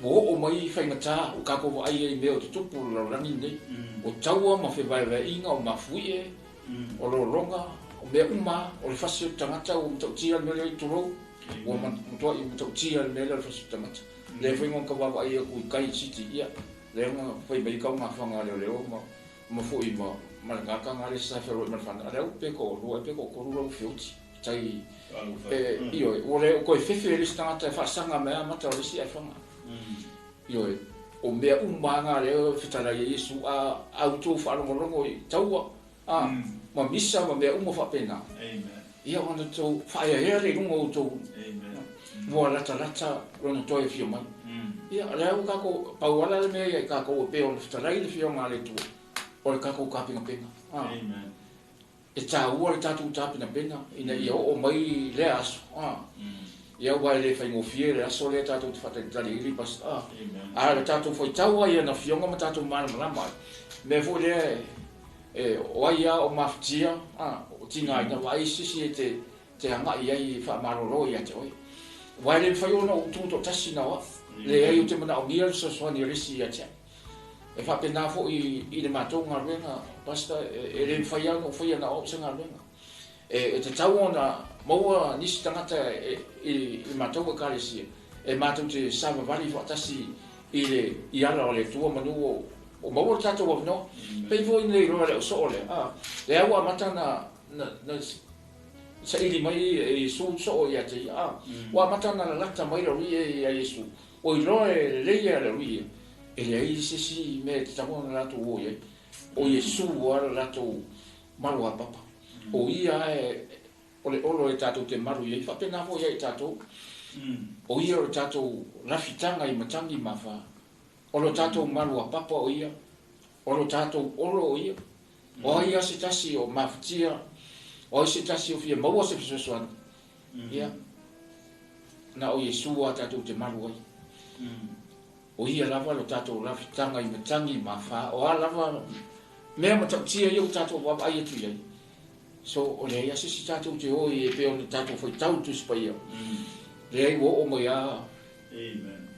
o mai whaingata o kako wa ai e meo te tupu la rangi nei, o taua ma whewaiwa inga o mafui e, o lo ronga, o mea uma, o le whasi o tangata o mtautia mele i turou, o mtua i mtautia mele o whasi o tangata. Le whaingon ka wawa ai e kui kai siti ia, le nga whaimai kau ngā whanga leo ma fui ma malangaka ngā le sa whero i malwhana, a reo peko o rua, peko o korura o whiuti, tai, io, o le koe whewhi e lisi tangata e whaasanga mea mata o lisi e whanga. Io o mea umanga leo fitara Yesu a auto whaalongolongo i taua ma misa ma mea umo whapena ia ona tau whaia here rungo o tau mua lata rona toi fio mai ia leo kako pauala le mea ia kako o peo na fitara i le fio ngā le tua o le kako kapinga pena e tā ua le tātou tāpina pena ina ia o mai le aso ia wai le fai ngofie le aso le tātou te whatai tali ili pas a le tātou fai taua ia na fionga ma tātou mana malama me fo le oai ia o maftia o tinga ina wai sisi e te hanga ia i wha maroro ia te oi wai le fai ona o tūto tasi na wa le ai o te mana o mia so soani risi ia te e wha pena fo i le mātou ngā ruenga pasta e le fai ana o fai ana o se ngā ruenga e te tau ona maua nisi tangata i mātou e kāresia e mātou te sāma wari whaatasi i ala o le tua manu o maua tātou au no pei fo i nei roa le o so ole le au a mata na sa ili mai e su so o ia te o a mata na lata mai la ui e a Yesu o i roa e leia la ui e le ai sisi me te tau ona lato o Yesu o ala lato malu a papa o ia o le olo e tātou te maru iei, whapena fo ia i tātou. O ia o le tātou rafitanga i matangi mawha. O lo tātou maru a papa o ia. O lo tātou olo o ia. O ia se tasi o mawhatia. O se tasi o fia maua se fisosuan. Ia. Na o Yesu a tātou te maru ai. O ia lava lo tātou rafitanga i matangi mawha. O a lava mea matautia i o tātou wapa ai atu iei. So o le ia sisi tātou te hoi e peo ni tātou whai tau tu spaia. Le ai wo o mai a. Amen.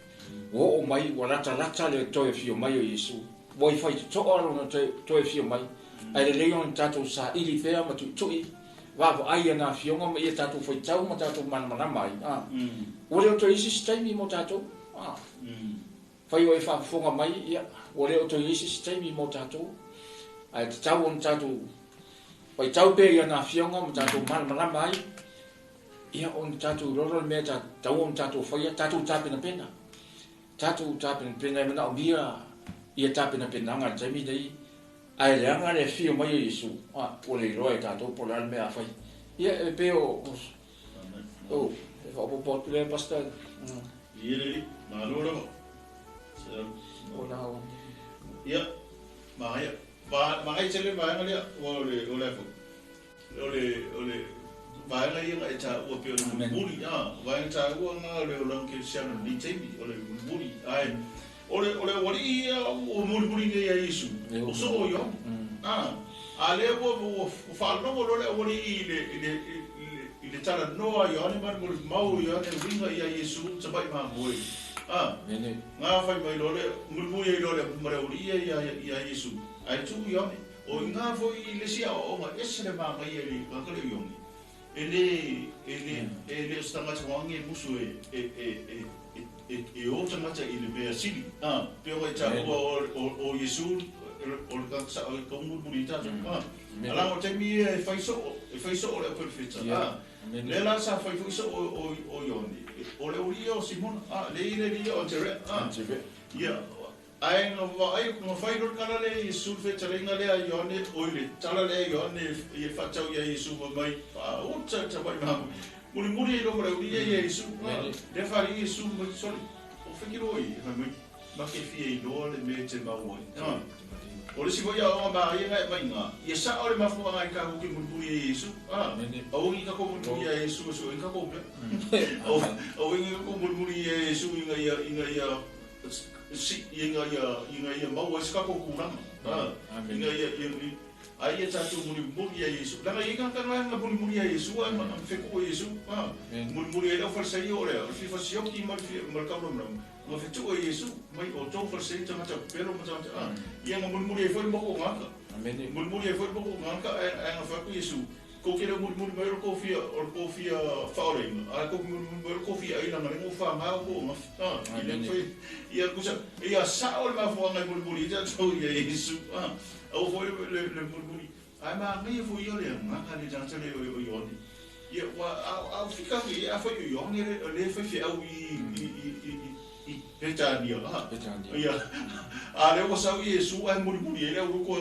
Wo o mai wa rata le toi fio mai o Yesu. Wo i whai to aro na toi fio mai. Ai le leo ni tātou sa ili whea ma tu tui. Wapo ai ana fionga ma ia tātou whai tau ma tātou mana mai. O leo toi sisi taimi mo tātou. Whai o e whafonga mai ia. O leo toi sisi taimi mo tātou. Ai te tau on tātou pai tau pe ia na fionga mo tātou mana mai ia on tātou roro me tātou on tātou whaia tātou tāpina pena tātou tāpina pena e mana o mia ia tāpina pena ngā taimi nei ai le anga le fio mai o Yesu o le roe tātou polar mea whai ia e peo e whapopotu le pasta ia le malo ramo o na o ia maia Makai tele maanga lea o le maanga ia e tā ua peo le muri maanga tā ua ngā le o lanke siana ni teimi o le muri ai o le wari ia o muri nei a Yesu o so o Ioane a le o whaalongo lo le wari i le tala noa Ioane mani mau Ioane ringa i a Yesu tapai maa moe ngā whai mai lo le muri i lo le mareuri i a Yesu ai tu Ioane o ngā foi le sia o nga esere ma mai ele ngakale Ioane ele stanga twangi musu o tangata ile mea sili pe o ta o Yesu o ka sa o komu burita ala o te mi e faiso o le perfecta le la sa faiso o Ioane o le urio Simon le o tere ia ai no vai no fai no kala le Yesu fe talenga le Ioane o le tala le Ioane e fatau ia Yesu mai o tsa mai ma muri no le uria Yesu le fari Yesu mai soli o fe kiroi mai ma ke fie no le me te mau o le sifoia o ma ia mai nga ia sa o le mafua ngai ka ki muri Yesu o ngi ka ko muri Yesu so ngi ka ko o ngi ka ko muri Yesu inga si inga ia mau ska ko kurang inga ia ai tatu muri Yesu langa inga ka nga muri Yesu ma fe ko Yesu muri ele fa sai ore fi fa sio ki mal ka rom ma fe tu Yesu mai o to fa sai tama pero ma tama ia muri foi mo ko ngaka muri foi mo ko ngaka nga fa ko Yesu ko kira muri mai ko fia fauring ko muri ko fia ina ma ngo fa ma ko ma ile foi ia kusa ia saul ma fo nga muri ja to Yesu o foi le muri ai ma ngai foi yo le ngaka ni ja tele o Ioane ia wa au fica ia foi Ioane le foi fia au i Pt2 ia ale o sau Yesu ai muri ele o ko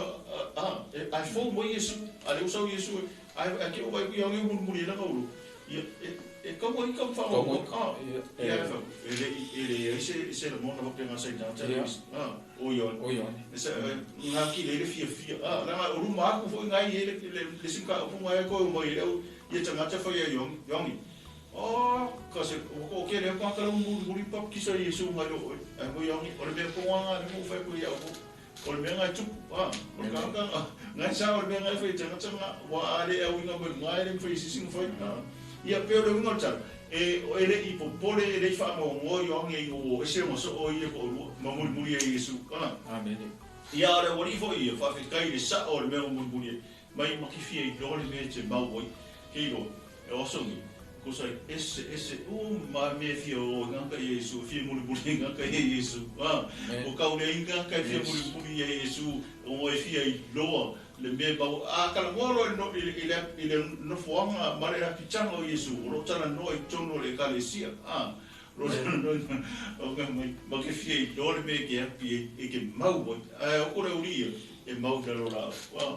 ai fo mo Yesu ale o sau Yesu ai ke o vai ku yang muri na ko e como i kam fa o ele se le mona que ngai da o Ioane ese nga ki le fia la o ma ku fo ngai ele le sinka o ngai ko mo ele ia tanga te fa Ioane ka se o ke le ka ka muri pap ki sa Yesu ngai o Ioane o le me ko nga mo fa ku ia o le me ngai tu o ka ngai sa o le me ngai fa tanga wa ale au nga mo ngai le fa sing fa ia pe o le ngota ele i popole ele fa mo Ioane o ese mo so o ia ko ma muri Yesu amen ia le wori fo ia fa fe kai le sa o le me muri mai ma ki fie do le me te mau boy ke go o so ni ko sai ese ma me fie o nga Yesu fie muri nga Yesu o ka le nga ka fie muri Yesu o e fie do le me ba ka ngoro no ile no forma mare ki changa Yesu ro tana no e tono le kalesia ro o ka mai ma ke fie do le me ke ke mau boy o re uria e mau da ora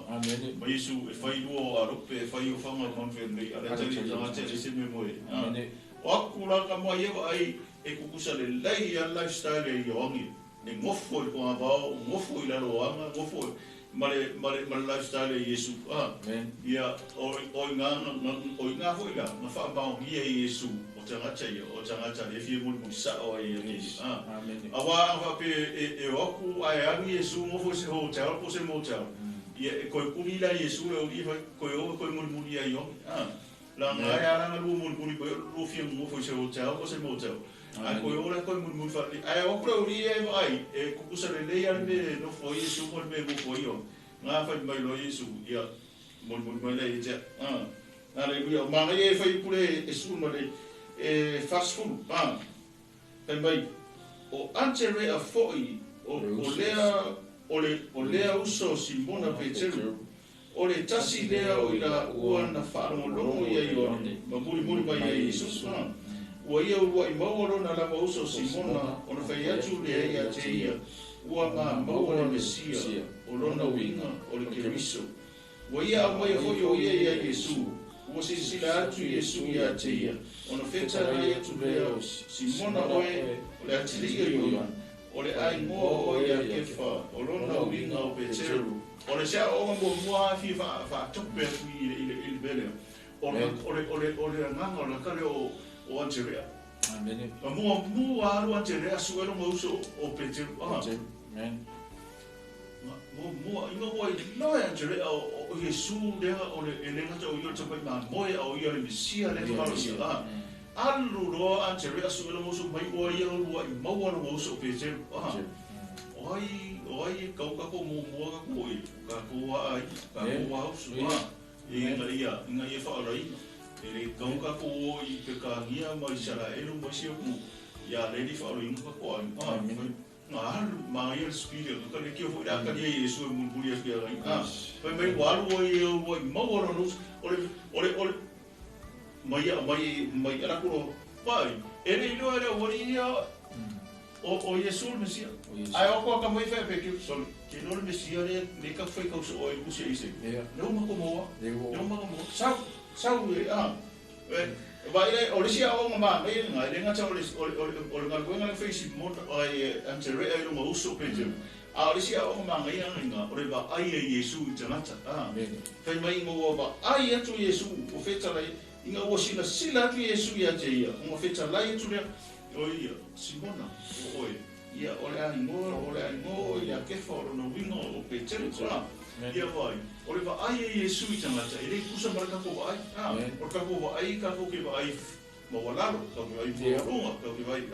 amen ma Yesu e fai do a rope fai o fanga mon fe nei ala tele tele se me moi amen o kula ka mo ai e kukusa le lei a lifestyle e Ioane ne ngofo ko aba ngofo ila lo anga ngofo male lifestyle Yesu ia o nga foi la na fa ba ia Yesu o tanga le fie mo sa o ia amen awa va pe e oku ai a Yesu mo fo se hotel po se motel ia ko kuni la Yesu o ia ko mo ia yo la nga ya la mo mo fie mo fo se hotel po se motel ai ko ora ko mo fa ai o pro ia ai e ku sa le ia me no foi Yesu mo me mo foi yo nga fa mai lo Yesu ia mo le ia aleluia ma ia fa pure e su mo le fast food pen mai o antere a foi o lea uso Simona Pt2 o le tasi lea o ila ua na whaango ia Ioane ma muri mai Yesu ua ia ua i maua na lama uso Simona o na whai atu lea ia te ia ua ngā maua le Mesia o lona winga o le Keriso ua ia a mai hoi o ia Yesu ua sisila atu Yesu ia te ia o na wheta rai atu lea o Simona oe o le atilia Ioane o le ai ngoa o ia kefa o lona winga o Pt2 o le sea o mua fi fa tupe i bele o le nganga o le kale o Angerea amen mua alu Angerea suelo mo uso o Pt2 amen mua inga o no Angerea o Yesu le o le lenga o yo tsa ma moe o yo le Mesia le falo alu ro Angerea suelo mo uso mai o ia o i mau no uso Pt2 oi kau ka ko mo ka ko ka ko ai ka ko au su inga ia fa rai ele kau ka ko i pe ka ngia mai sala elu mai sia ku ya le di fa rai ka ko ai ma ia spirit ka le ki fo da ka ia Yesu mo buria ki rai pe mai walu oi mau no ole mai ala ko Vai, ele ilo era oria o Yesu Mesia. Ai o ko ka mai fe pe ki sol. Ki no Mesia le ka foi ka so o ku se ise. No ma ko mo. No ma ko mo. Sau vai le o le sia o ma e nga le nga cha o nga ko nga fe si mo ai antere ai no uso pe je. A le sia o ma nga o le ba ai Yesu janata. Fe mai mo ba ai atu Yesu o fe tala inga o sila tu Yesu ya te ia. O fe tala tu le Oia, Simona, oi, ia ole animo, ia kefa o no wingo o Pt2. Ia vai, ole va ai Yesu i tangata, ele kusa maraka ko vai. O ka ko vai ka ko ke vai mo walalo, ka ko vai mo runga, ka ko vai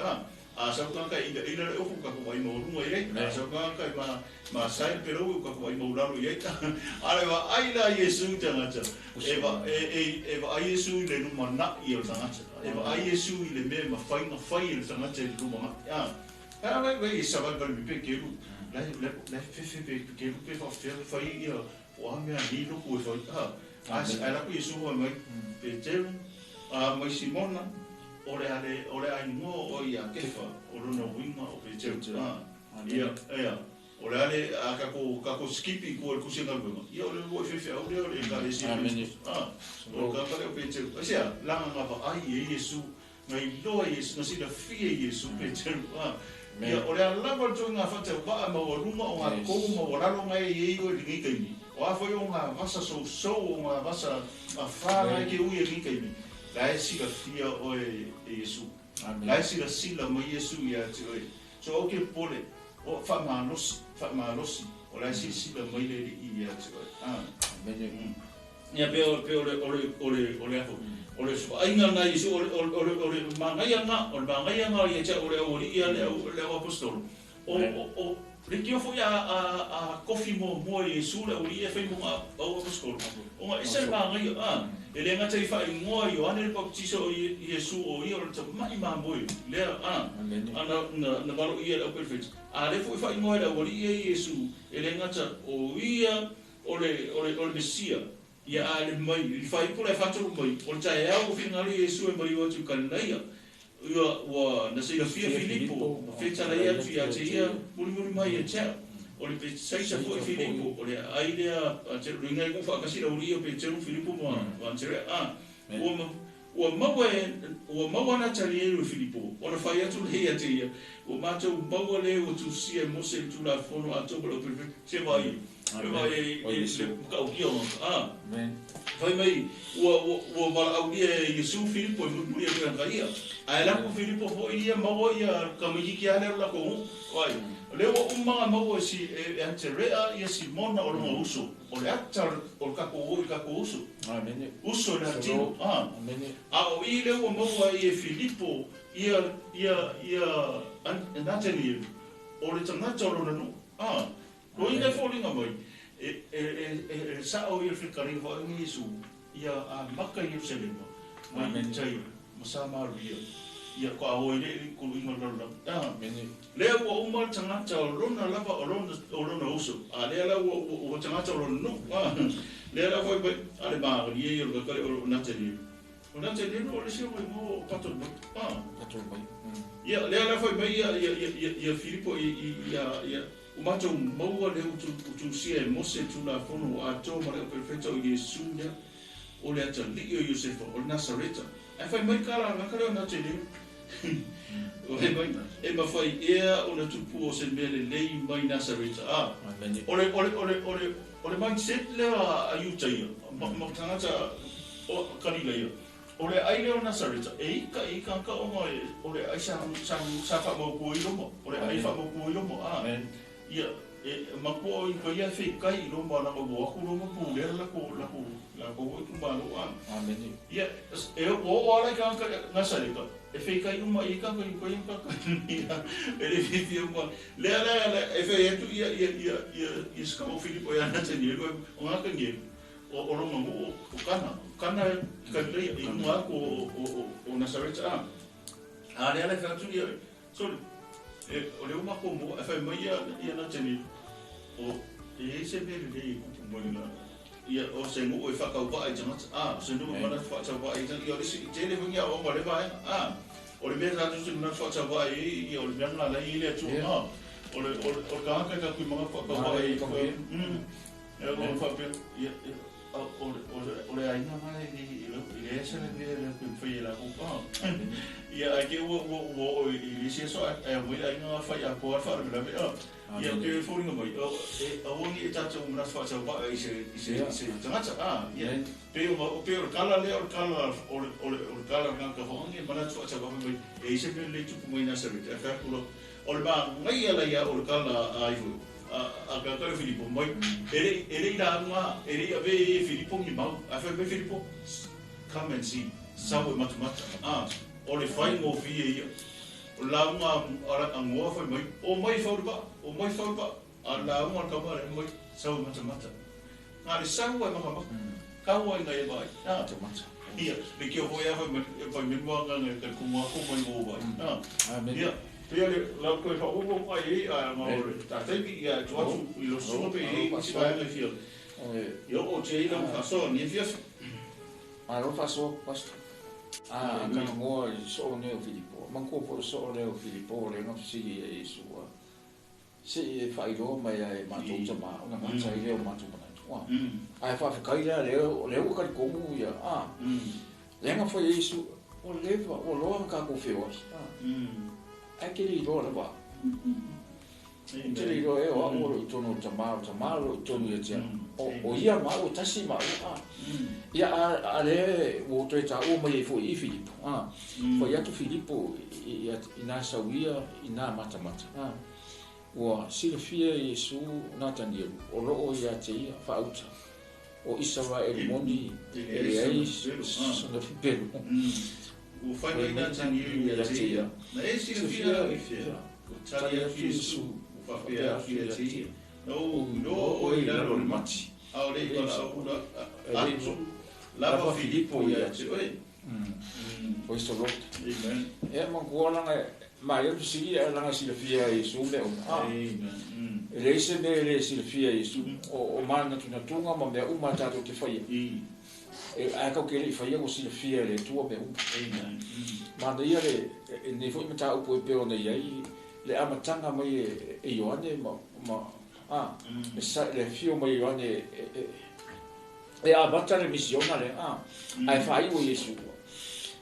a sa ka ka ida o ka ko vai mo runga ile. Sa ka ka ma sai pero ka ko vai mo walalo ile. Ale va ai la Yesu i tangata. Eva ai Yesu le no mana i o tangata. Eva ai Yesu i le me ma fai le tangata i luma. Era vai sa va per mi pe lu. La fe pe lu pe fa i o a me ani no ko fa. Ala ko Yesu mai pe telu mai Simona ore ai mo o ia kefa o no winga o pe telu. Ia ore ale ka ko skipi ko ku singa ko. Ia ole wo fe ole ka le si. O ka ka pe telu. Sia la nga ba ai Yesu ngai lo Yesu nasi da fie Yesu pe telu. Ia ole ala ba to nga fa te ba ma o runga o nga ko mo o lalo ngai e o ringi kai ni. O a foi nga masa so nga masa a fa ngai ke u e ringi kai ni. La si da fie o Yesu. La si da sila mo Yesu ia te oi. So o ke pole o fa malosi o la si da mo le ia te oi. Amen. Ia pe ole ole so ai nga Yesu ole mangai nga ia cha ole ia le apostol o le kio foi a coffee mo Yesu le ole ia foi mo o apostol o nga ese mangai ele nga tei fa mo Ioane le baptizo Yesu o ia o mai mo le na malo ia o perfect le foi fa mo le ole ia Yesu ele nga o ia ole Mesia ia ale mai i fai pula fatu mai o tai au finali Yesu e mai o tu kanaia ia wa na sei fia Filipo feta ia tu ia te ia muri mai e cha o le pe sai sa foi Filipo o le aidea a te ringa ko fa kasi la uri o pe te Filipo mo wa te o mawa na tali e Filipo o le fai atu le ia te ia o mato mawa le o tu sia mo se tu la fono a to lo pe se vai vai ka o kio vai mai o mala au dia Yesu Filipo mo ia ka ia ai la ko Filipo fo ia mawa ia ka mi ki ale la ko vai le o umma mawa si anterea ia Simona o lo uso o le atar o ka ko uso amen uso na tino amen o ile o mawa ia Filipo ia Nathaniel o le tangata o lo no o ina falling mai sa o ia fikari ho ngi Yesu ia a maka Yerusalem mai tai masama ria ia ko o ile ko inga la le o uma tangata o lona lava o lona uso le la o tangata o lona no le la foi ale ba ia o ka o Nathaniel o le se mo pato mai ia le la foi mai ia Filipo ia o matou maua le tu sia mo se tu la fono a to ma le perfecto Yesu ya o le ata li o Joseph o Nazareta ai fai mai kala na kala na te o he mai e ma fai o na tu pu o se mele lei mai Nazareta o le mindset le a yutai ma tangata o kalila o le ai le o Nazareta e ka o mai o le ai sa fa mo ko ilo mo o le ai fa mo ko ilo mo ia ma po ko ia fe kai no ma na ko ku no pu le la ko ku ma no amen ia o ala ka na sale ka e fe kai uma i ka ko ele vive uma le e fe tu ia ska o Filipo ia na teni o nga ka nge o no mo o kana ka le i uma ko o Nazareta le fa tu ia so o le uma ko mo fa mai ia na teni o se me le ku mo na ia o se ngu e whakaupa e tangata se ngu mana whakaupa e tangata ia o lesi te le wingi au o le vai o le mea ratu se nuna whakaupa e ia o le mea ngala i le atu o le kahaka ka kui mga whakaupa e ia o le whapea ia o le aina mai i le esa le le kui whai e la kupa ia a ke o i le sia so e a wei aina whai a koa whara me la mea ia ke fōringa mai a wongi e tātou mna whakaupa e se tangata ia pe o kala le o kala ngaka hongi mana whakaupa mai e se me le tupu mai nasa rite a whakuro o le maa ngai ala ia o le kala a iwu a ka kare Filipo mai ere ila nga ere ave Filipo ni mau a fa me Filipo come and see sawe matumata o le fai mo fi ia o la nga a ngoa fa mai o mai fa ba a la nga ka ba mai sawe matumata nga le sawe ma ka wa nga ia bai matumata ia le ki o ia fa me mo nga ka kuma ko mai mo bai ia Pia la koe whaupo mai a maore. Tā teipi ia tuatu I lo sope I si vai mai fia. Ia o te ila whasoa ni fia. Aro whasoa pasta. Ka ngoa I so neo Filipo. Manko po so neo Filipo le ngafisi I Iesua. Se e whairoa mai ai mātou tama. Una mātai leo mātou manaitua. Ai whawhakaila leo kari komu ia. Lenga whai Iesu. O lewa, o loa ka ko whewa. Ai ke li roa ba. Te li roa e o amoro I tono tamaro I tono ia tia. O ia maro tasi maro. Ia a le o te ta o mai foi I Filipo. Foi atu Filipo I nasa uia I na mata. Ua silafia Iesu Natanielu. O loo ia te ia whauta. O Israel moni e ai sana pipelu. O fai mai nā tangi ia te ia. Na e si fia I fia. O tari a Jesu. O whapea a fia te ia. No o I lalo le mati. Ao le I la ura atu. Lava Filipo ia te oe. O iso rota. Amen. E mangua langa mai o si ia langa si fia Iesu me o. Amen. E le se me le si fia Iesu. O mana tuna tunga ma me uma tato te whaia. E a ka ke le whaia o si fia le tua me uma. Amen. Mana ia le ne foi mata upo e peo nei ai le amatanga mai e Ioane le sa le fio mai Ioane e a bata le misiona le ai fai o Iesu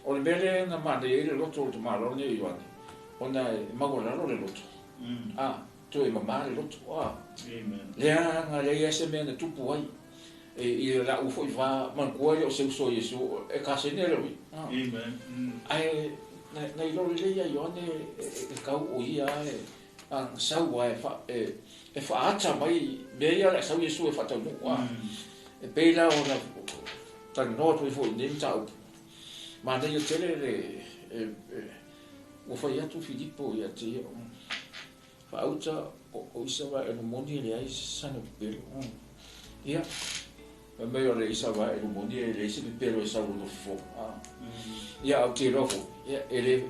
o le mele na mana le loto o malo ne Ioane ona magola le loto to e mama le loto Amen. le anga le ia se me na tupu ai e la u foi va man ko o se so Iesu e ka se ne le Amen. ai na ilo le ia Ioane e kau o ia an sau e fa ata mai me ia la sau Iesu e fa tau e pela o na tan no tu fo nem tau ma na ia tele le o fa ia tu Filipo ia te fa auta o isa va e no moni le ai sana pelo ia me o le isa va e no moni le isa pelo e sau no fo ia au te rofo ia ele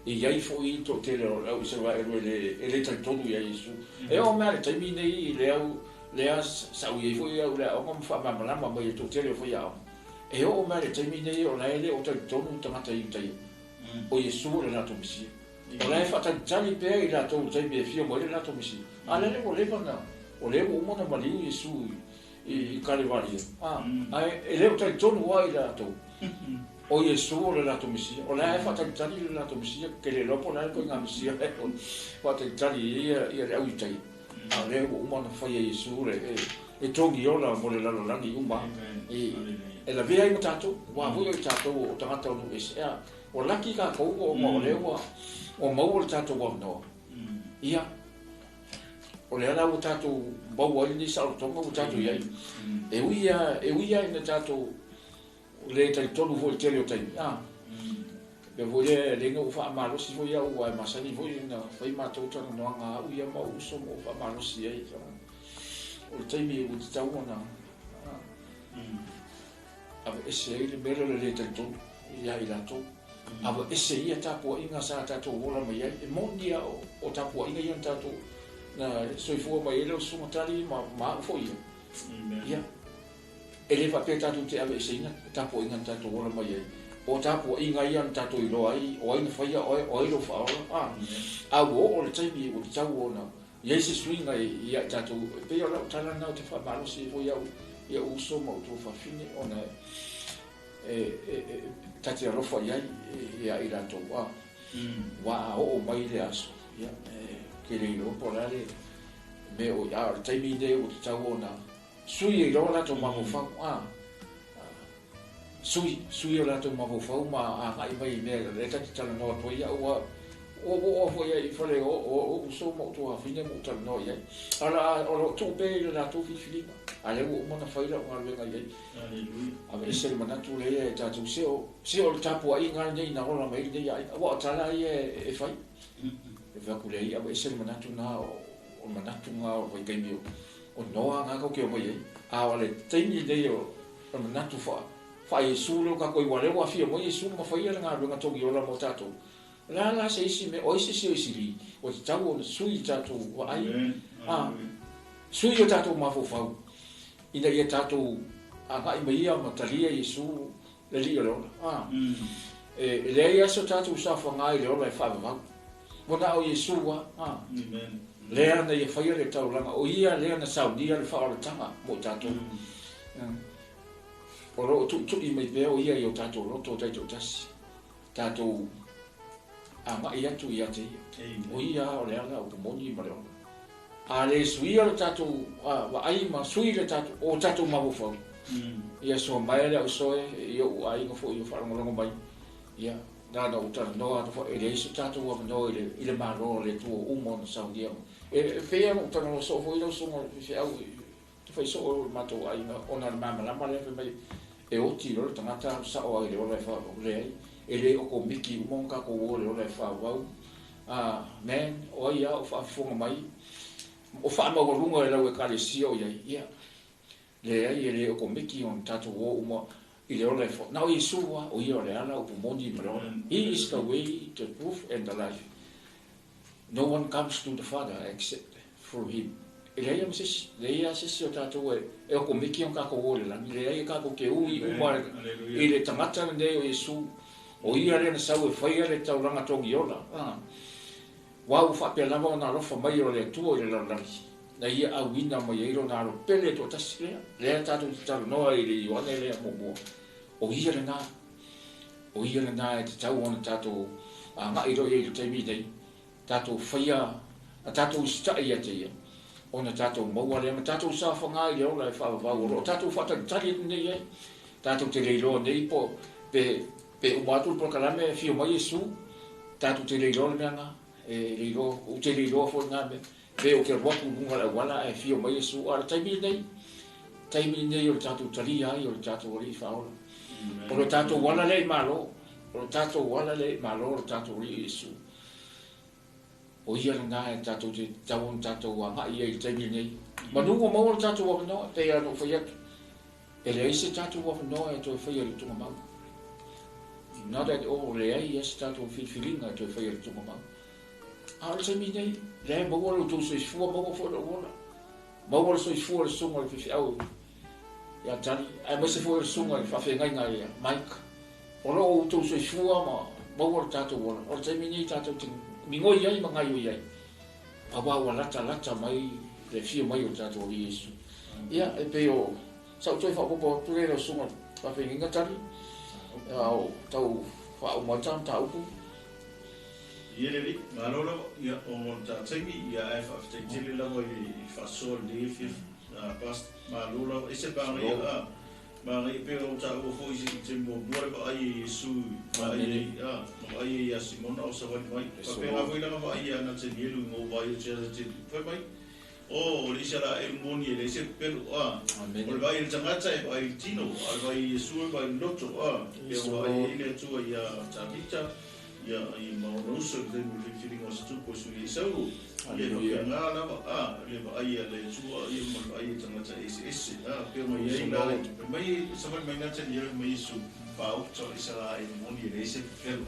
ia fo I to te lo au se va ele tal todo ia Iesu e o me te mi nei le sa u fo ia o mo fa ma ma mai to te fo ia e o me te mi nei o le o tal todo tamata I tai o Iesu le na to misi o le fa tal tali pe I la to te be fio mo le na to misi ale le o le bana o le o mo na mali Iesu I Calvario ai ele o tal todo wa I la to o Iesu le lato misia o la fa tali le lato misia che le lopo la ko nga misia fa tali ia au tai a le o umana fa Iesu e tongi ola mo le lalo lani uma e la via I tato wa vo I tato o tangata no esa o laki ka ko o mo le o mo le tato wa no ia o le ala o tato ba wa ni sa o tonga o tato ia e uia I tato le tai tolu vo te le tai be vo le ngo fa malo si vo ia o ai masani vo na fai matou tana no nga u ia ma u so mo fa malo si ai o tai mi u te tau na ave ese le mero le tai tolu ia I lato ave ese ia tapo inga sa tato vola mai ai mo dia o tapo inga ia tato na so I fo mai ele o so matali ma fo ia ia ele fa pe tatu te ave singa tapo inga tatu ora mai ai o tapo inga ia tatu I lo ai o ina faia o ilo fa a o le taimi o tau ona ia se swinga ia tatu pe o la tala na te fa malo si fo ia uso mo tu fa fine ona tati ro fa ia ira to wa o mai le aso ia ke le ro polare me o ya le taimi de o tau ona sui e rola to ma fa sui la to ma fa ma ai mai me le ta tala no to ia o fo ia I fole o so mo to a fine mo tala no ia ala o to pe la to fi filima ale o mo na fa ila o le ngai Aleluia. ave se mana tu le ta tu se o tapo ai ngai nei na rola mai de ia o tala ia e fai e va ku le ia ave se mana tu na o mana tu nga o vai kai mio o noa nga ko ke o mai a ole taimi de o mana tu fa Yesu lo ka ko wale wa fi mo Yesu ma fa ia nga nga to yo la mo tato la se isi me o isi si o isi li o tau o sui tato o ai sui o tato ma fo fa ina ia tato a ga I ia ma talia Yesu le li lo le ia so tato sa fa nga I lo le fa va mo na o Yesu wa Amen. le ana ia fa ia le tau langa o ia le ana Saudi le fa o tanga mo tato o ro tu I mai pe o ia I o tato ro to tai to tasi tato ma ia tu ia te o ia o le ala o moni ma le a le sui o tato wa ai ma sui le tato o tato ma vo fo ia so mai le o so ia o ai no fo ia fa ngo mai ia da o tato no a fo ele so tato o no ile ma ro le tu o mo sa dia e fe o tato no so fo ile so mo fe au tu fai so ma to ai no ona ma la ma le mai e o tiro tangata sa o ai le o le fa o le ele o ko miki monka ko o le fa wau men o ia o fa fonga mai o fa ma runga e lawe kale sio ia le ai ele o ko miki on tato o mo ile o le fa na o Yesua o ia le ala o mondi bro he is the way the truth and the life no one comes to the Father except through him ele ia mse le ia se o tato e o ko miki on ka ko o le la le ai ka ko ke ui o ma ile tangata ne o Yesu o ia le na sau e fai le tau ranga tongi ola wau fa pe lava na rofa mai o le tuo le la na ia au ina mai iro na ro pele to tasi le tatu tau no I le Ioane le mo o ia le na e tau ona tatu nga iro ia te mi dei tatu faia tatu sta ia te ia ona tatu mo le tatu sa fa nga ia ola fa va o tatu fa tali nei tatu te le lo nei po pe o matu por kalame fio mai Yesu tatu te le lo nga le lo o te le lo fo nga pe o ke ro ku nga wala e fio mai Yesu ar taimi nei o tatu tali ai o tatu ri fa o tatu wala le malo o tatu wala le malo o tatu ri Yesu o ia nga e tatu te tawon tatu wa nga ia taimi nei manu mo mo tatu wa no te ya no fa ya ele ise tatu wa no e to fa ya tu ma not at all le ai stato filinga to fa tu ma al se mi dei le mo lo tu so fu mo fo lo wona mo lo so fu lo so mo fi au ya tani ai mo se fu lo so mo fa fe ngai ngai mike o lo tu so fu mo lo tato wona o se mi ni tato mi ngoi ai ma ngai ai aba wala ta mai le fi mai o tato o Yesu ya e pe o sa tu fa po tu le lo so mo fa fe ngai tani tau fa o mata tau ku Ieri malolo ia o ta tegi ia fa te tele la mo I fa sol de fi past malolo ese ba ia ma pe o ta o fo isi te mo bore ba ai su ai ia Simon o sa va mai pa pe la voila ba ia na te yelu mo ba ia te foi mai o le sala e moni le se pelo o vai il tangata e vai TINO al vai su vai lotto e vai ile tu ia tabita ia I MALO so de feeling was tu po su ia sau ia no nga na le vai le tu ia mo vai tangata es pe mai ia na mai sa vai mai na te ia mai su pa o to sala e moni le se pelo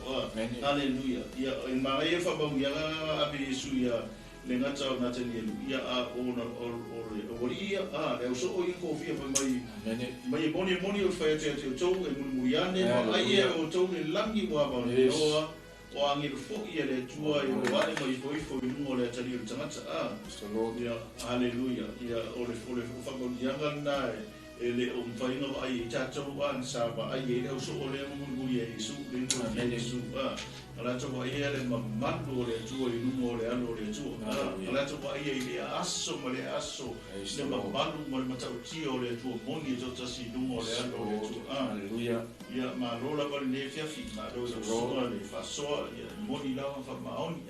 haleluia ia mai fa ba ia abi su ia le ngata o nata ni ia a ona o ia a le so o i ko fia mai moni o fa te to e mu iane ai o to le langi wa ba no o angi fo ia le tua i o ale mai foi mo le tali o tangata a ia haleluya ia o le fa mo yanga na ele o mfainga ai tato an saba ai ele o so ole mo ia Yesu le Yesu ala to ai ele mamando le tua i numo le alo le tua ala to ai ele aso mo le aso le mamando mo le matau tio le tua moni to tasi numo le alo le tua haleluya ia ma rola ko le fia fi ma do so le fa so ia moni la fa maoni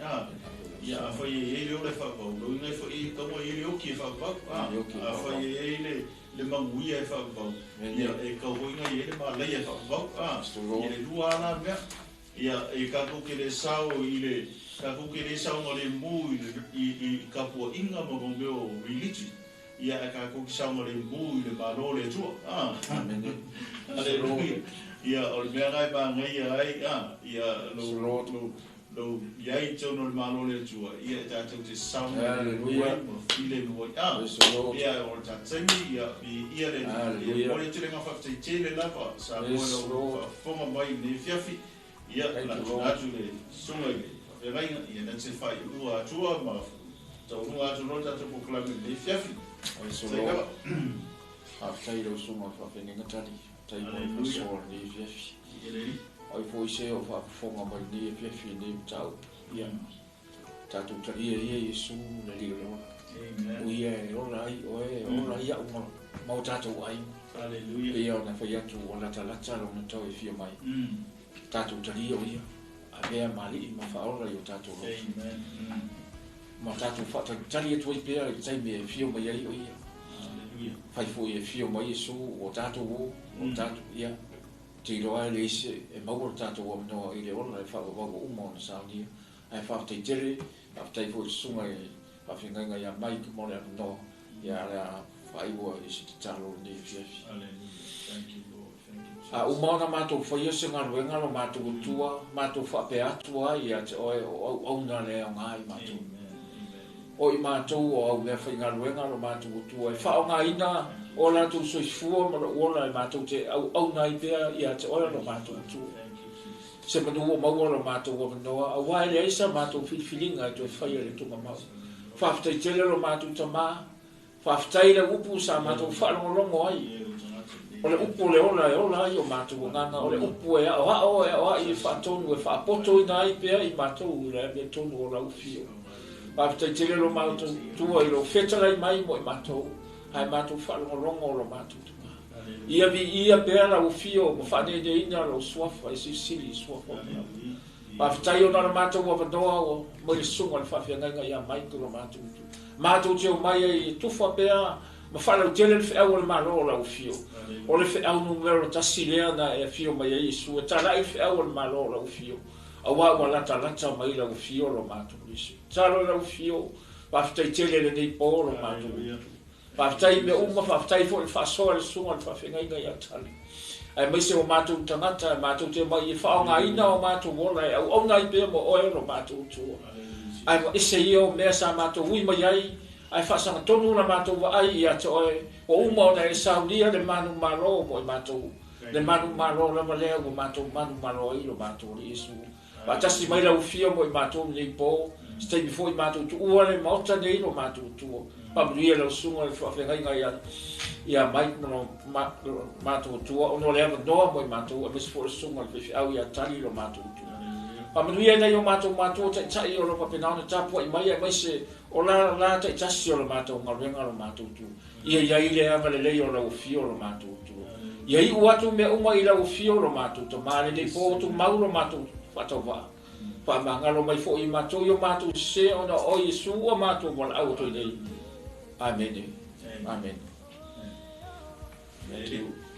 ia fa ele o le fa va lo ngai fa i ko ele o ki fa va fa ele le manguia e fa va ia e ka hoinga ele ma le fa va ia le dua na me ia e ka ko ke le sao ile ka ko ke le sao mo le mu i ka po inga mo mo religion ia ka ko ke sao mo le mu le malo le tu amen aleluia ia o le ngai ba ngai ai ia lo ia to no malo le tu ia ta to te sao aleluia ile mo ia o ta tsemi ia le mo le tu le nga fa te le la fa sa mo lo fa mo mai ne fiafi ia la atu le sunga le vai ia na se fai u atua ma tau nu atu no ta po kla me fiafi ai so lo a fai lo sunga fa fenga tali tai mo so ni fiafi ai foi se o fa fonga mai ni fiafi ni tau ia ta tu tali ia Yesu le li lo amen ia o lai ia o ma ta tu ai haleluya ia na fa ia tu ona ta la tsalo na tau e fia mai tato tali o ia a vea mali ma faora yo tato lo amen ma tato fa tali e tu i pea i tai me fio mai ai o ia haleluya fai foi e fio mai Yesu o tato ia te roa le ise e mau tato o no i le ona e fa o vago umo na saunia ai fa te tere a tai foi sunga e fa finga ia mai ko le no ia la fai o ise talo ni fiafi haleluya thank you a umana matou faia se galuega lo matou tua matou faape atua ia te oe auna le agai matou o i matou o au lea faigaluega lo matou tua e faaogāina o latou soifua ma lo'u ola e matou te auna ai pea ia te oe lo matou tua se manua maua lo matou avanoa auā e leai sa matou filifiliga e toe faia le tugamau faafetaitele lo matou tamā faafetai le upu sa matou faalogologo ai o le upu le ola e ola ai o matou nganga o le upu e o i whaatonu e whaapoto ina ai pea i matou i le tonu o lau fio pāpita tele lo matou tua i lo whetalai mai mo i matou hai matou whaalongolongo o lo matou tua ia pea lau fio mo whanede ina lo suafa e sisili suafa pāpita i o nara matou wa vanoa o mo i sunga le whawhianganga ia mai ko lo matou teo mai e tufa pea ma fala tele le fea o le malo la fio o le fea o numero tasilea na e fio mai Yesu e tala i fea o le malo la fio a wa la tala mai la fio lo mato lisi tala la fio pa ftai tele le nei po lo mato pa ftai me uma pa ftai fo le fa so le sunga le fa fenga inga ya tali ai mai se o mato tangata mato te mai fa nga ina o mato wola o nga i pe mo o lo mato tu ai ese io me sa mato ui mai ai ai whasanga tonu na mātou wa ai ia te oe o uma o na e saulia le manu malo mo i mātou le manu malo la malea o mātou manu malo i lo mātou le Yesu wa tasi mai la ufia mo i mātou nei po stay before i mātou tu ua le maota nei lo mātou tu pabria le sunga le whawhenga ia mai no mātou tu o no le ava noa mo i mātou a mesi fo le sunga le whiwhi au ia tali lo mātou tu pamanuia nei o mātou tai o lo papenaona tapua i mai se o la te tasi o lo mātou ngaruenga lo mātou tu ia i le ava le lei o la ufio lo mātou tu ia i uatu me uma i la ufio lo mātou tu maare nei po tu mau lo mātou whatova whamangalo mai fo i mātou i o mātou se o na o Yesu o mātou mo la au to i nei amen amen thank you